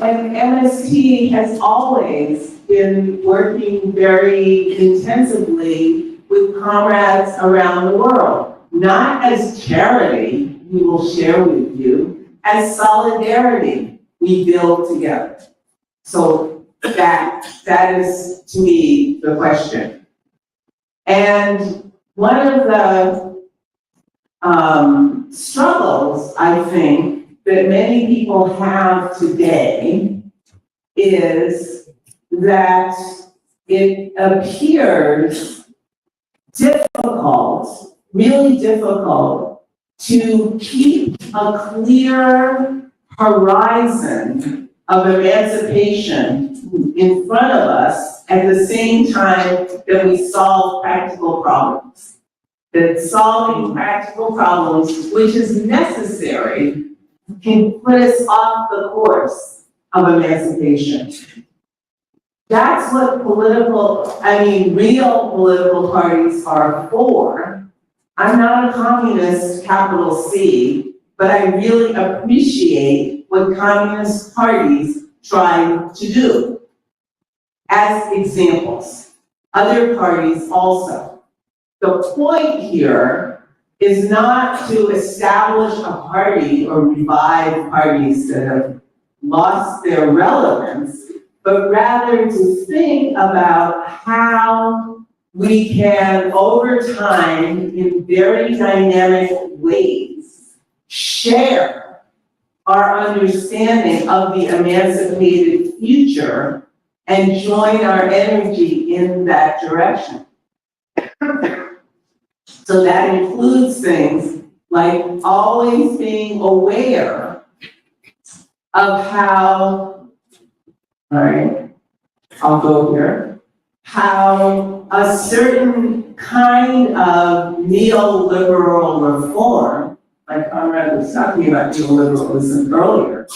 And MST has always been working very intensively with comrades around the world, not as charity, we will share with you, as solidarity we build together. So that is, to me, the question. And one of the struggles, I think, that many people have today is that it appears difficult, really difficult, to keep a clear horizon of emancipation in front of us at the same time that we solve practical problems. That solving practical problems, which is necessary, can put us off the course of emancipation. That's what real political parties are for. I'm not a communist, capital C, but I really appreciate what communist parties try to do. As examples, other parties also. The point here is not to establish a party or revive parties that have lost their relevance, but rather to think about how we can, over time, in very dynamic ways, share our understanding of the emancipated future and join our energy in that direction. So that includes things like always being aware of how, all right, I'll go here, how a certain kind of neoliberal reform, like Conrad was talking about neoliberalism earlier,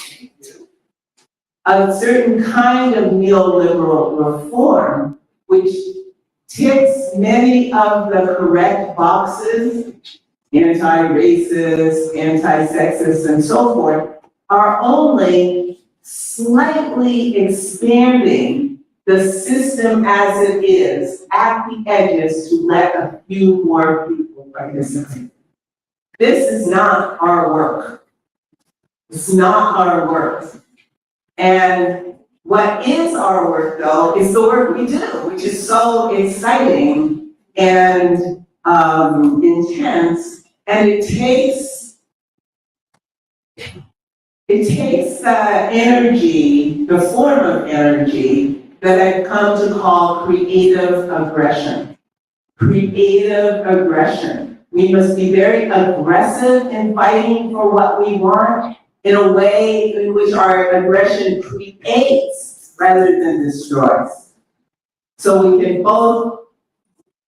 a certain kind of neoliberal reform which ticks many of the correct boxes, anti-racist, anti-sexist, and so forth, are only slightly expanding the system as it is at the edges to let a few more people participate. This is not our work. It's not our work. And what is our work, though, is the work we do, which is so exciting and intense, and it takes the energy, the form of energy that I've come to call creative aggression. Creative aggression. We must be very aggressive in fighting for what we want in a way in which our aggression creates rather than destroys. So we can both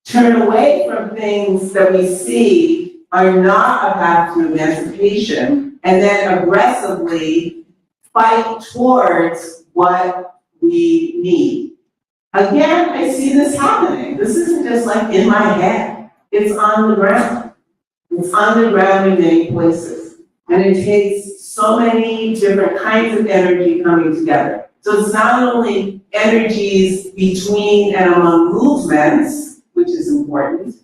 turn away from things that we see are not a path to emancipation, and then aggressively fight towards what we need. Again, I see this happening. This isn't just like in my head. It's on the ground. It's on the ground in many places. And it takes so many different kinds of energy coming together. So it's not only energies between and among movements, which is important,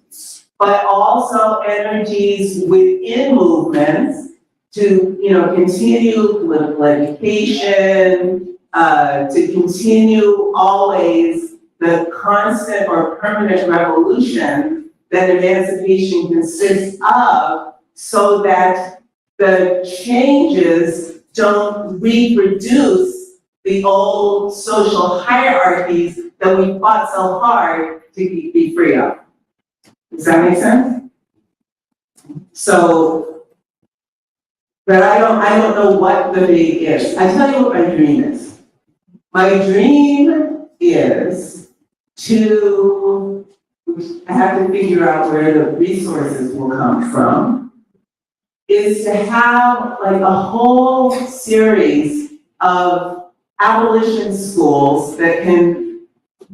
but also energies within movements to, continue political education, to continue always the constant or permanent revolution that emancipation consists of, so that the changes don't reproduce the old social hierarchies that we fought so hard to be free of. Does that make sense? So, but I don't know what the big is. I tell you what my dream is. My dream is to, I have to figure out where the resources will come from, is to have like a whole series of abolition schools that can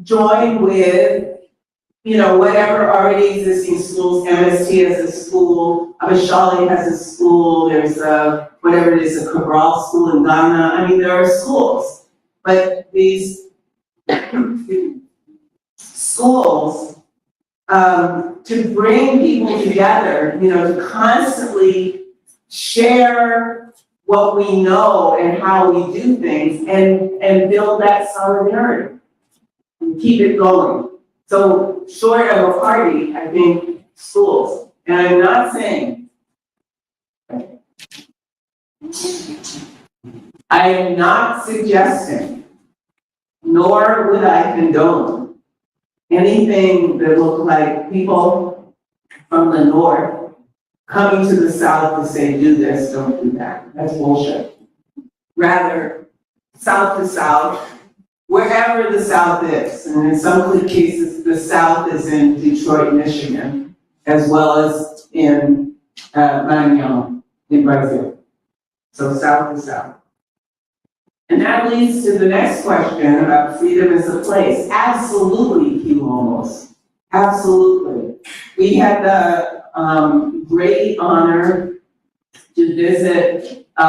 join with, whatever already existing schools. MST has a school, Abashali has a school, there's a, whatever it is, a Cabral school in Ghana. I mean, there are schools, but these schools, to bring people together, to constantly share what we know and how we do things and build that solidarity and keep it going. So short of a party, I think schools, and I'm not saying, I am not suggesting, nor would I condone anything that looked like people from the north coming to the south to say, do this, don't do that. That's bullshit. Rather, south to south, wherever the south is. And in some cases, the south is in Detroit, Michigan, as well as in Maranhão in Brazil. So south to south. And that leads to the next question about freedom as a place. Absolutely, Quilombos. Absolutely. We had the great honor to visit 2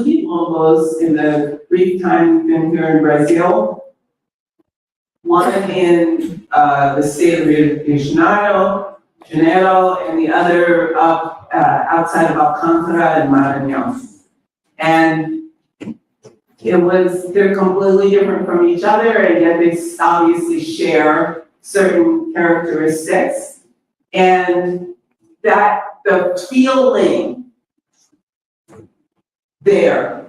Quilombos in the brief time we've been here in Brazil. One in the state of Rio de Janeiro, and the other up outside of Alcântara and Maranhão. And they're completely different from each other, and yet they obviously share certain characteristics. And that the feeling there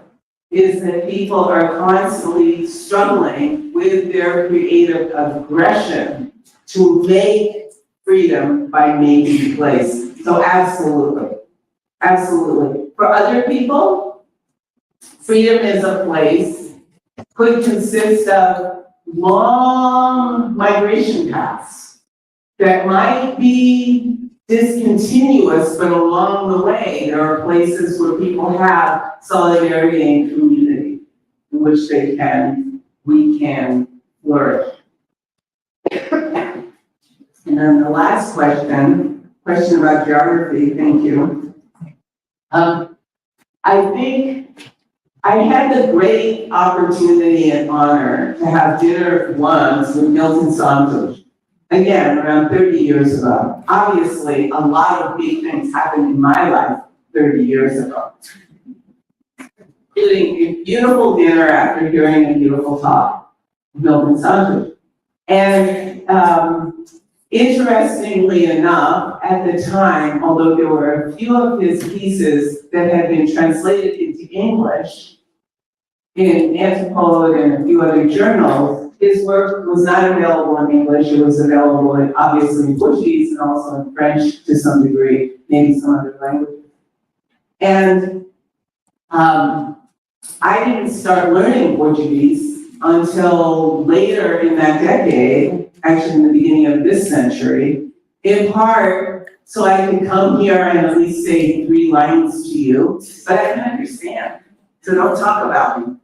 is that people are constantly struggling with their creative aggression to make freedom by making place. So absolutely, absolutely. For other people, freedom is a place could consist of long migration paths that might be discontinuous, but along the way, there are places where people have solidarity and community in which we can flourish. And then the last question about geography, thank you. I think I had the great opportunity and honor to have dinner once with Milton Santos, again, around 30 years ago. Obviously, a lot of big things happened in my life 30 years ago, including a beautiful dinner after hearing a beautiful talk with Milton Santos. And interestingly enough, at the time, although there were a few of his pieces that had been translated into English in Anthropologue and a few other journals, his work was not available in English. It was available in, obviously, in Portuguese and also in French to some degree, maybe some other languages. And I didn't start learning Portuguese until later in that decade, actually in the beginning of this century, in part so I could come here and at least say 3 lines to you, but I can understand, so don't talk about me.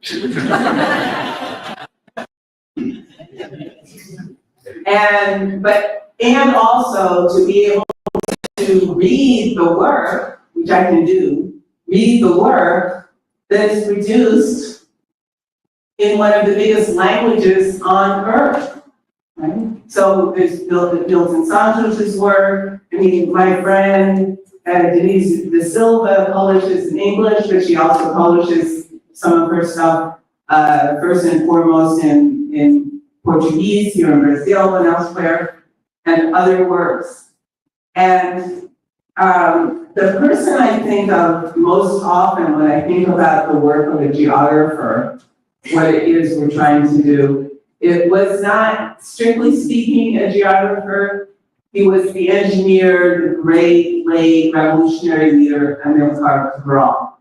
And also to be able to read the work, which I can do, read the work that is produced in one of the biggest languages on earth, right? So there's Milton Santos' work. I mean, my friend Denise De Silva publishes in English, but she also publishes some of her stuff first and foremost in Portuguese here in Brazil and elsewhere, and other works. And the person I think of most often when I think about the work of a geographer, what it is we're trying to do, it was not, strictly speaking, a geographer. He was the engineer, the great late revolutionary leader, Amilcar Cabral.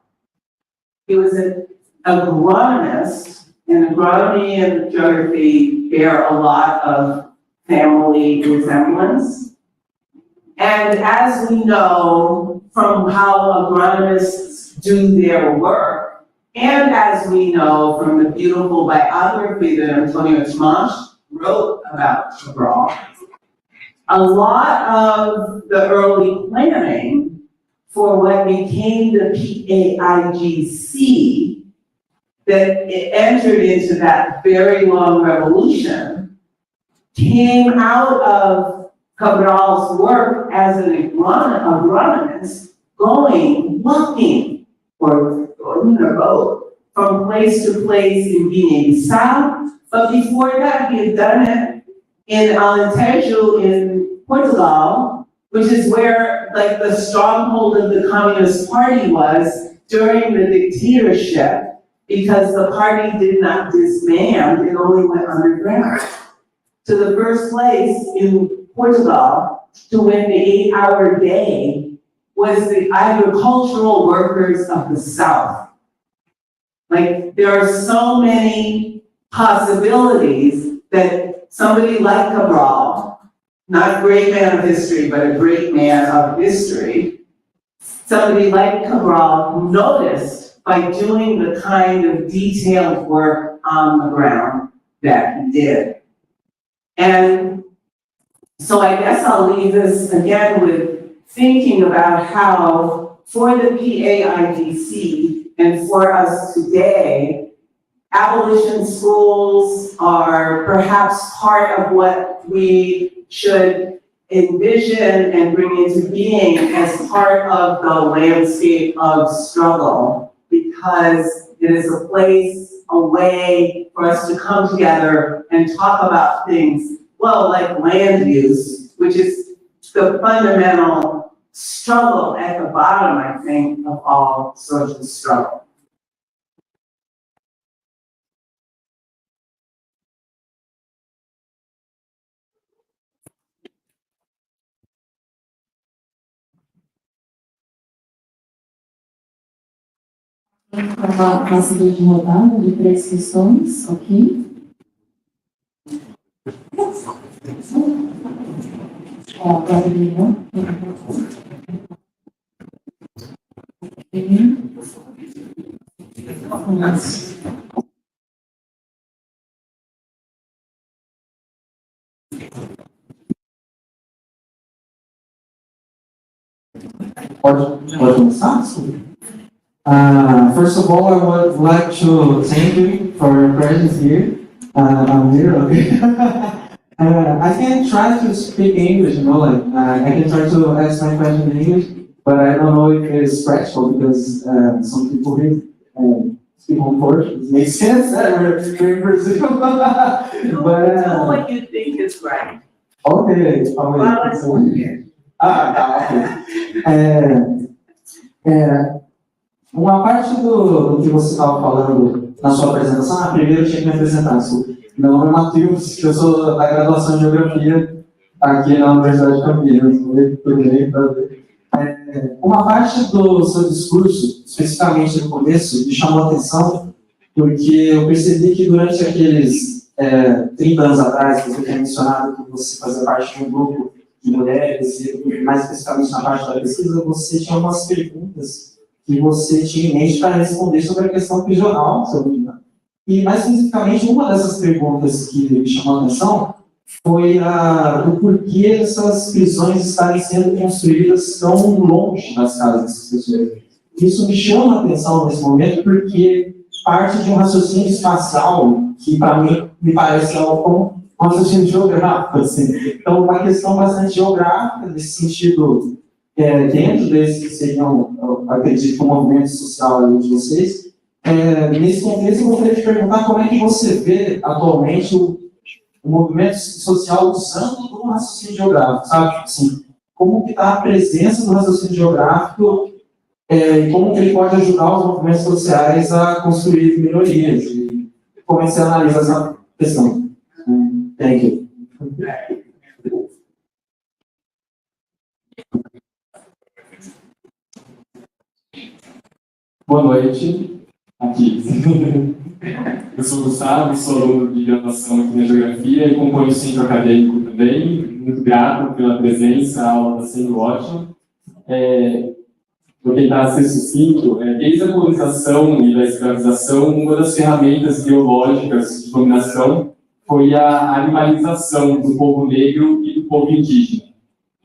He was an agronomist, and agronomy and geography bear a lot of family resemblance. And as we know from how agronomists do their work, and as we know from the beautiful biography that Antonio Tomas wrote about Cabral, a lot of the early planning for what became the PAIGC that entered into that very long revolution came out of Cabral's work as an agronomist, going, looking or in a boat from place to place in Guinea-Bissau. But before that, he had done it in Alentejo in Portugal, which is where like the stronghold of the Communist Party was during the dictatorship, because the party did not disband, it only went underground. To the first place in Portugal to win the 8-hour day was the agricultural workers of the South. Like, there are so many possibilities that somebody like Cabral, not a great man of history, but a great man of history, somebody like Cabral noticed by doing the kind of detailed work on the ground that he did. And so I guess I'll leave this again with thinking about how, for the PAIDC and for us today, abolition schools are perhaps part of what we should envision and bring into being as part of the landscape of struggle, because it is a place, a way for us to come together and talk about things, well, like land use, which is the fundamental struggle at the bottom, I think, of all social struggle. Uma sequência de rodada de 3 questões, ok? Pode começar? First of all, I would like to thank you for your presence here. I'm here, okay. I can try to speak English, like I can try to ask my question in English, but I don't know if it's practical because some people here speak on Portuguese. Makes sense, we're in Brazil. Do what you think is right. Okay, uma parte do que você estava falando na sua apresentação, primeiro eu tinha que me apresentar. Meu nome é Matheus, eu sou da graduação em Geografia aqui na Universidade de Campinas. Uma parte do seu discurso, especificamente no começo, me chamou a atenção porque eu percebi que durante aqueles 30 anos atrás, que você tinha mencionado que você fazia parte de um grupo de mulheres, e mais especificamente na parte da pesquisa, você tinha algumas perguntas que você tinha em mente para responder sobre a questão prisional, se eu não me engano. E, mais especificamente, uma dessas perguntas que me chamou a atenção foi o porquê essas prisões estarem sendo construídas tão longe das casas dessas pessoas. Isso me chama a atenção nesse momento porque parte de um raciocínio espacial que, para mim, me parece algo um raciocínio geográfico. Assim. Então, uma questão bastante geográfica, nesse sentido, dentro desse que seriam, eu acredito, o movimento social de vocês. Nesse contexto, eu gostaria de perguntar como é que você vê atualmente o movimento social usando do raciocínio geográfico, sabe? Assim, como que está a presença do raciocínio geográfico e como que ele pode ajudar os movimentos sociais a construir melhorias e como é que você analisa essa questão? Thank you. Boa noite, aqui. Eu sou o Gustavo, sou aluno de graduação aqui na Geografia e componho o centro acadêmico também. Muito grato pela presença, a aula está sendo ótima. Vou tentar ser sucinto. Desde a colonização e da escravização, uma das ferramentas biológicas de dominação foi a animalização do povo negro e do povo indígena.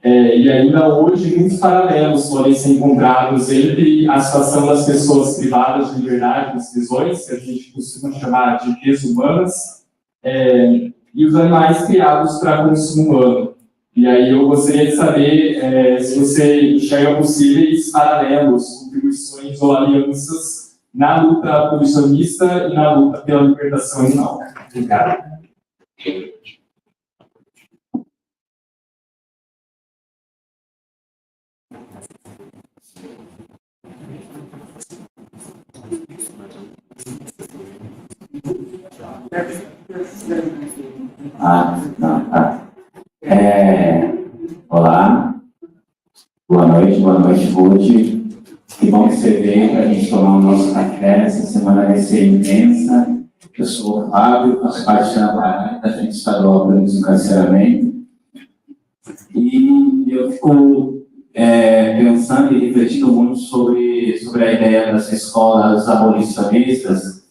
E ainda hoje, muitos paralelos podem ser encontrados entre a situação das pessoas privadas de liberdade nas prisões, que a gente costuma chamar de desumanas, e os animais criados para consumo humano. E aí eu gostaria de saber se você enxerga possíveis paralelos, contribuições ou alianças na luta abolicionista e na luta pela libertação animal. Obrigado. Olá, boa noite, Ruth. Que bom que você veio para a gente tomar o nosso café. Essa semana vai ser intensa. Eu sou o Fábio, faço parte da amparado, da Frente Estadual para o Desencarceramento. E eu fico pensando e refletindo muito sobre a ideia das escolas abolicionistas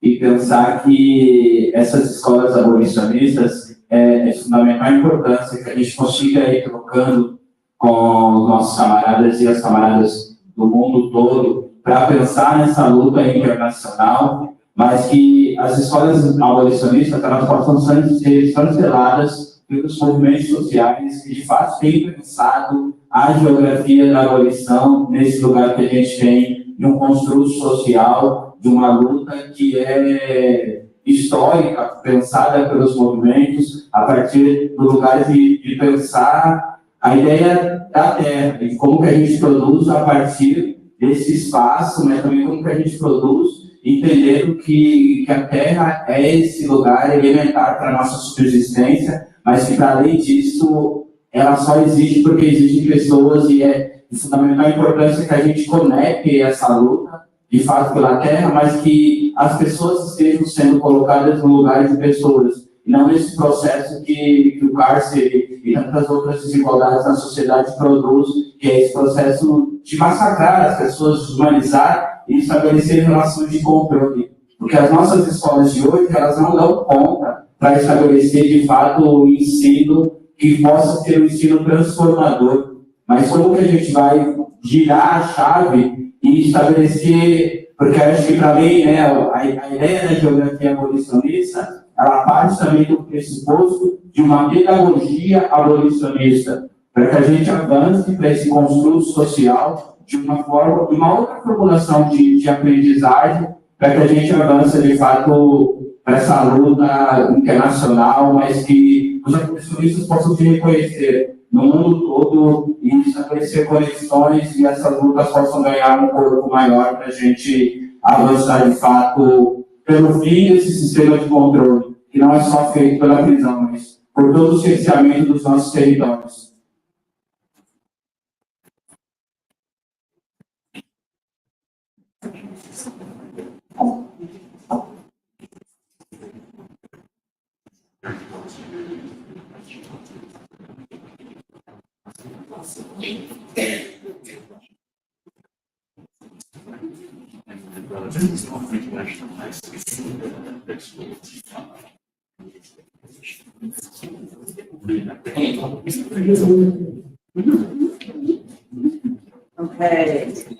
e pensar que essas escolas abolicionistas é de fundamental importância que a gente consiga ir trocando com os nossos camaradas e as camaradas do mundo todo para pensar nessa luta internacional, mas que as escolas abolicionistas elas possam ser chanceladas pelos movimentos sociais que de fato têm pensado a geografia da abolição nesse lugar que a gente tem, de um construto social, de uma luta que é histórica, pensada pelos movimentos, a partir do lugar de pensar a ideia da terra, e como que a gente produz a partir desse espaço, mas também como que a gente produz, entendendo que a terra é esse lugar elementar para a nossa subsistência, mas que, para além disso, ela só existe porque existem pessoas e é de fundamental importância que a gente conecte essa luta, de fato, pela terra, mas que as pessoas estejam sendo colocadas no lugar de pessoas, e não nesse processo que o cárcere e tantas outras desigualdades na sociedade produz, que é esse processo de massacrar as pessoas, deshumanizar e estabelecer relações de controle. Porque as nossas escolas de hoje, elas não dão conta para estabelecer, de fato, o ensino que possa ser um ensino transformador. Mas como que a gente vai girar a chave e estabelecer, porque acho que para mim, né, a ideia da geografia abolicionista, ela parte também do pressuposto de uma pedagogia abolicionista, para que a gente avance para esse construto social de uma forma, de uma outra formulação de aprendizagem, para que a gente avance, de fato, para essa luta internacional, mas que os abolicionistas possam se reconhecer no mundo todo e estabelecer conexões e essas lutas possam ganhar um corpo maior para a gente avançar, de fato, pelo fim desse sistema de controle, que não é só feito pela prisão, mas por todo o cerceamento dos nossos territórios.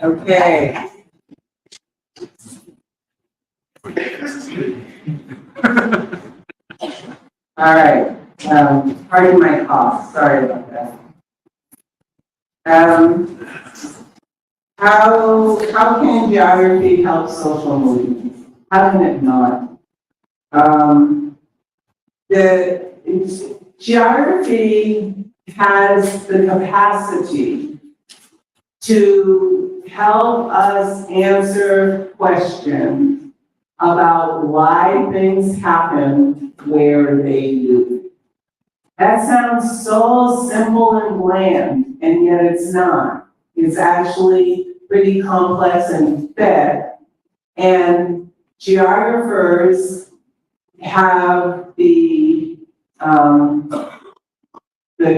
Okay. All right. Pardon my cough. Sorry about that. How can geography help social movements? How can it not? Geography has the capacity to help us answer questions about why things happen where they do. That sounds so simple and bland, and yet it's not. It's actually pretty complex and thick, and geographers have the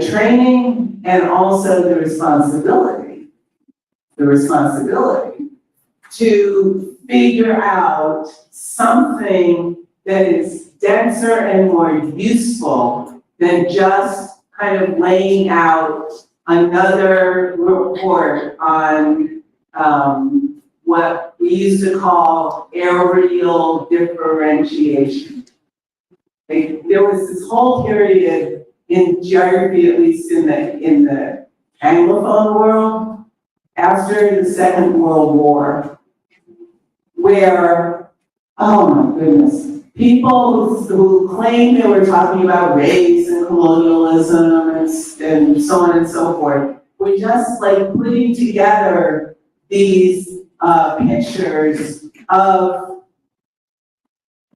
training and also the responsibility to figure out something that is denser and more useful than just kind of laying out another report on what we used to call aerial differentiation. There was this whole period in geography, at least in the Anglophone world, after the Second World War, where, oh my goodness, people who claimed they were talking about race and colonialism and so on and so forth, were just like putting together these pictures of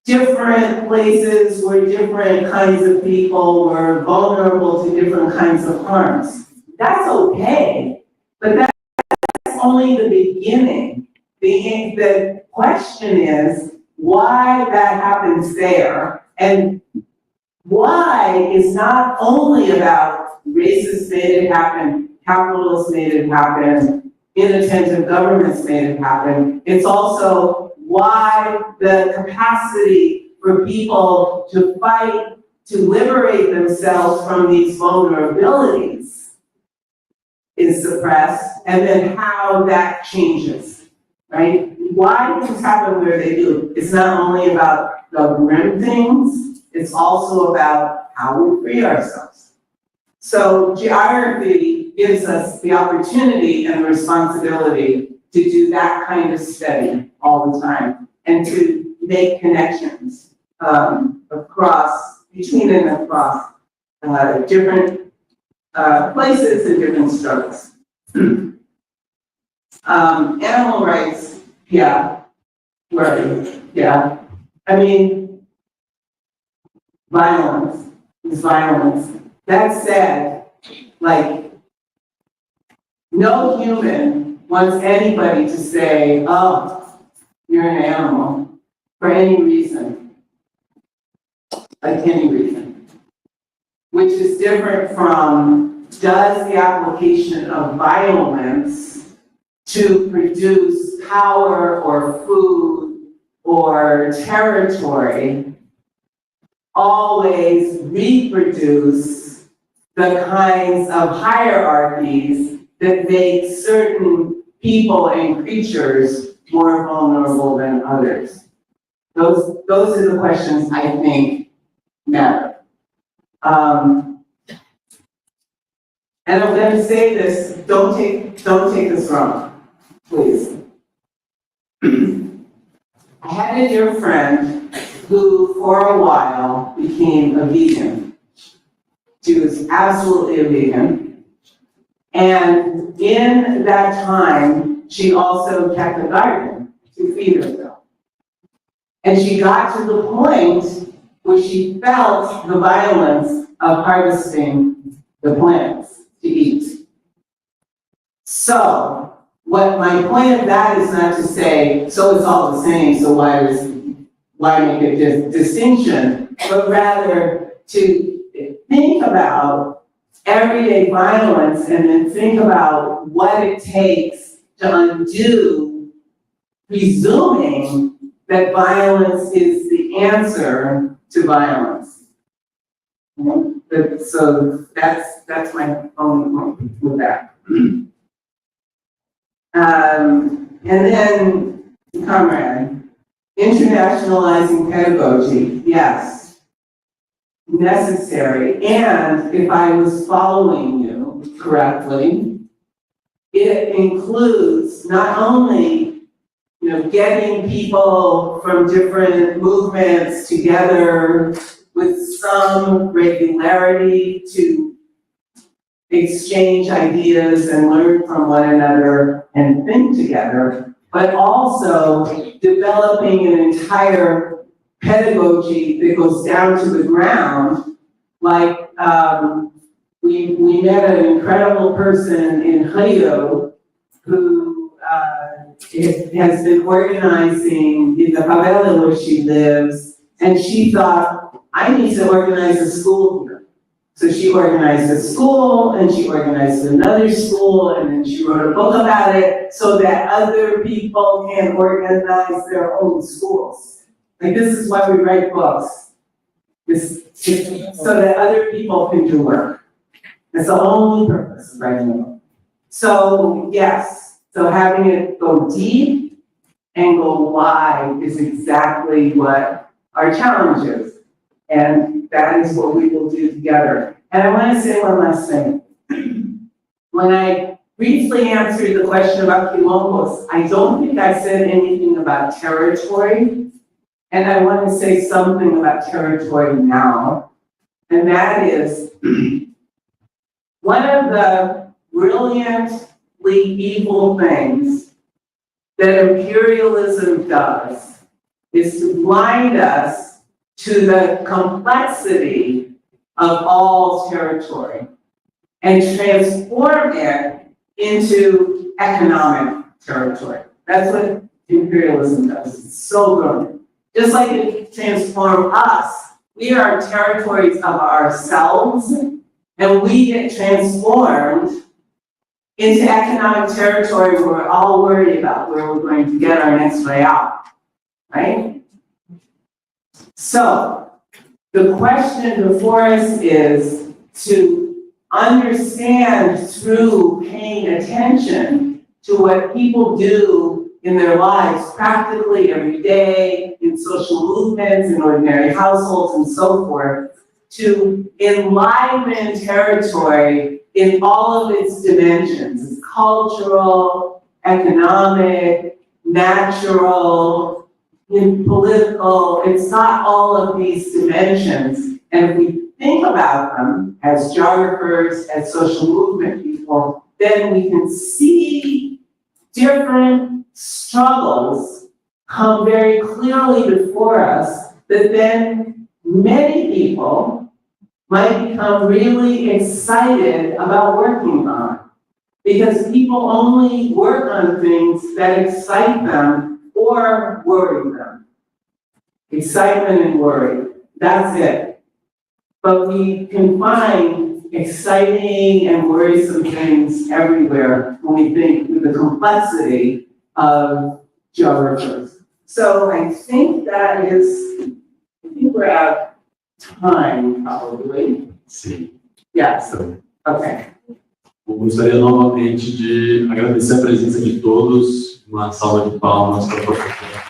different places where different kinds of people were vulnerable to different kinds of harms. That's okay, but that's only the beginning. The question is why that happens there, and why is not only about racists made it happen, capitalists made it happen, inattentive governments made it happen. It's also why the capacity for people to fight to liberate themselves from these vulnerabilities is suppressed, and then how that changes, right? Why things happen where they do. It's not only about the grim things, it's also about how we free ourselves. So geography gives us the opportunity and responsibility to do that kind of study all the time, and to make connections between and across different places and different struggles. Animal rights, yeah, right, yeah. I mean, violence is violence. That said, like, no human wants anybody to say, oh, you're an animal, for any reason, like any reason, which is different from, does the application of violence to produce power or food or territory always reproduce the kinds of hierarchies that make certain people and creatures more vulnerable than others? Those are the questions I think matter. And I'm going to say this, don't take this wrong, please. I had a dear friend who, for a while, became a vegan. She was absolutely a vegan. And in that time, she also kept a garden to feed herself. And she got to the point where she felt the violence of harvesting the plants to eat. So, my point of that is not to say, so it's all the same, so why make a distinction, but rather to think about everyday violence and then think about what it takes to undo presuming that violence is the answer to violence. So that's my own point with that. And then, comrade, internationalizing pedagogy, yes, necessary. And if I was following you correctly, it includes not only getting people from different movements together with some regularity to exchange ideas and learn from one another and think together, but also developing an entire pedagogy that goes down to the ground. Like, we met an incredible person in Rio who has been organizing in the favela where she lives, and she thought, I need to organize a school here. So she organized a school, and she organized another school, and then she wrote a book about it so that other people can organize their own schools. Like, this is why we write books, so that other people can do work. That's the only purpose of writing a book. So, yes. So having it go deep and go wide is exactly what our challenge is. And that is what we will do together. And I want to say one last thing. When I briefly answered the question about quilombos, I don't think I said anything about territory. And I want to say something about territory now. And that is, one of the brilliantly evil things that imperialism does is to blind us to the complexity of all territory and transform it into economic territory. That's what imperialism does. It's so brilliant. Just like it transformed us, we are territories of ourselves, and we get transformed into economic territory where we're all worried about where we're going to get our next way out, right? So, the question before us is to understand through paying attention to what people do in their lives practically every day, in social movements, in ordinary households, and so forth, to enliven territory in all of its dimensions. It's cultural, economic, natural, political. It's not all of these dimensions. And if we think about them as geographers, as social movement people, then we can see different struggles come very clearly before us that then many people might become really excited about working on. Because people only work on things that excite them or worry them. Excitement and worry, that's it. But we can find exciting and worrisome things everywhere when we think through the complexity of geographers. So I think that is, I think we're out of time, probably. Sim. Yes, okay. Eu gostaria novamente de agradecer a presença de todos. Uma salva de palmas para a professora.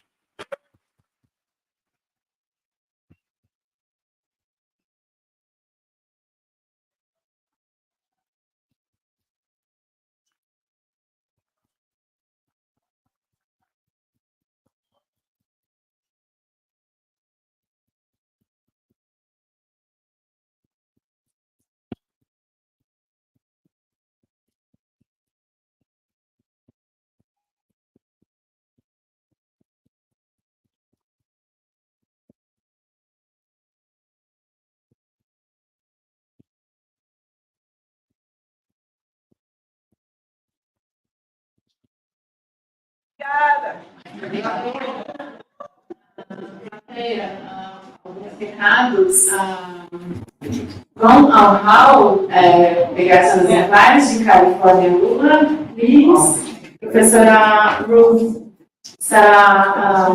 Alguns recados vão ao hall, pegar suas imagens de Califórnia Lula, please. Professora Ruth estará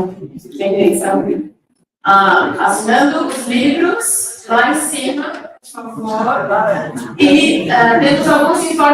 assinando os livros lá em cima, por favor. E temos alguns informes.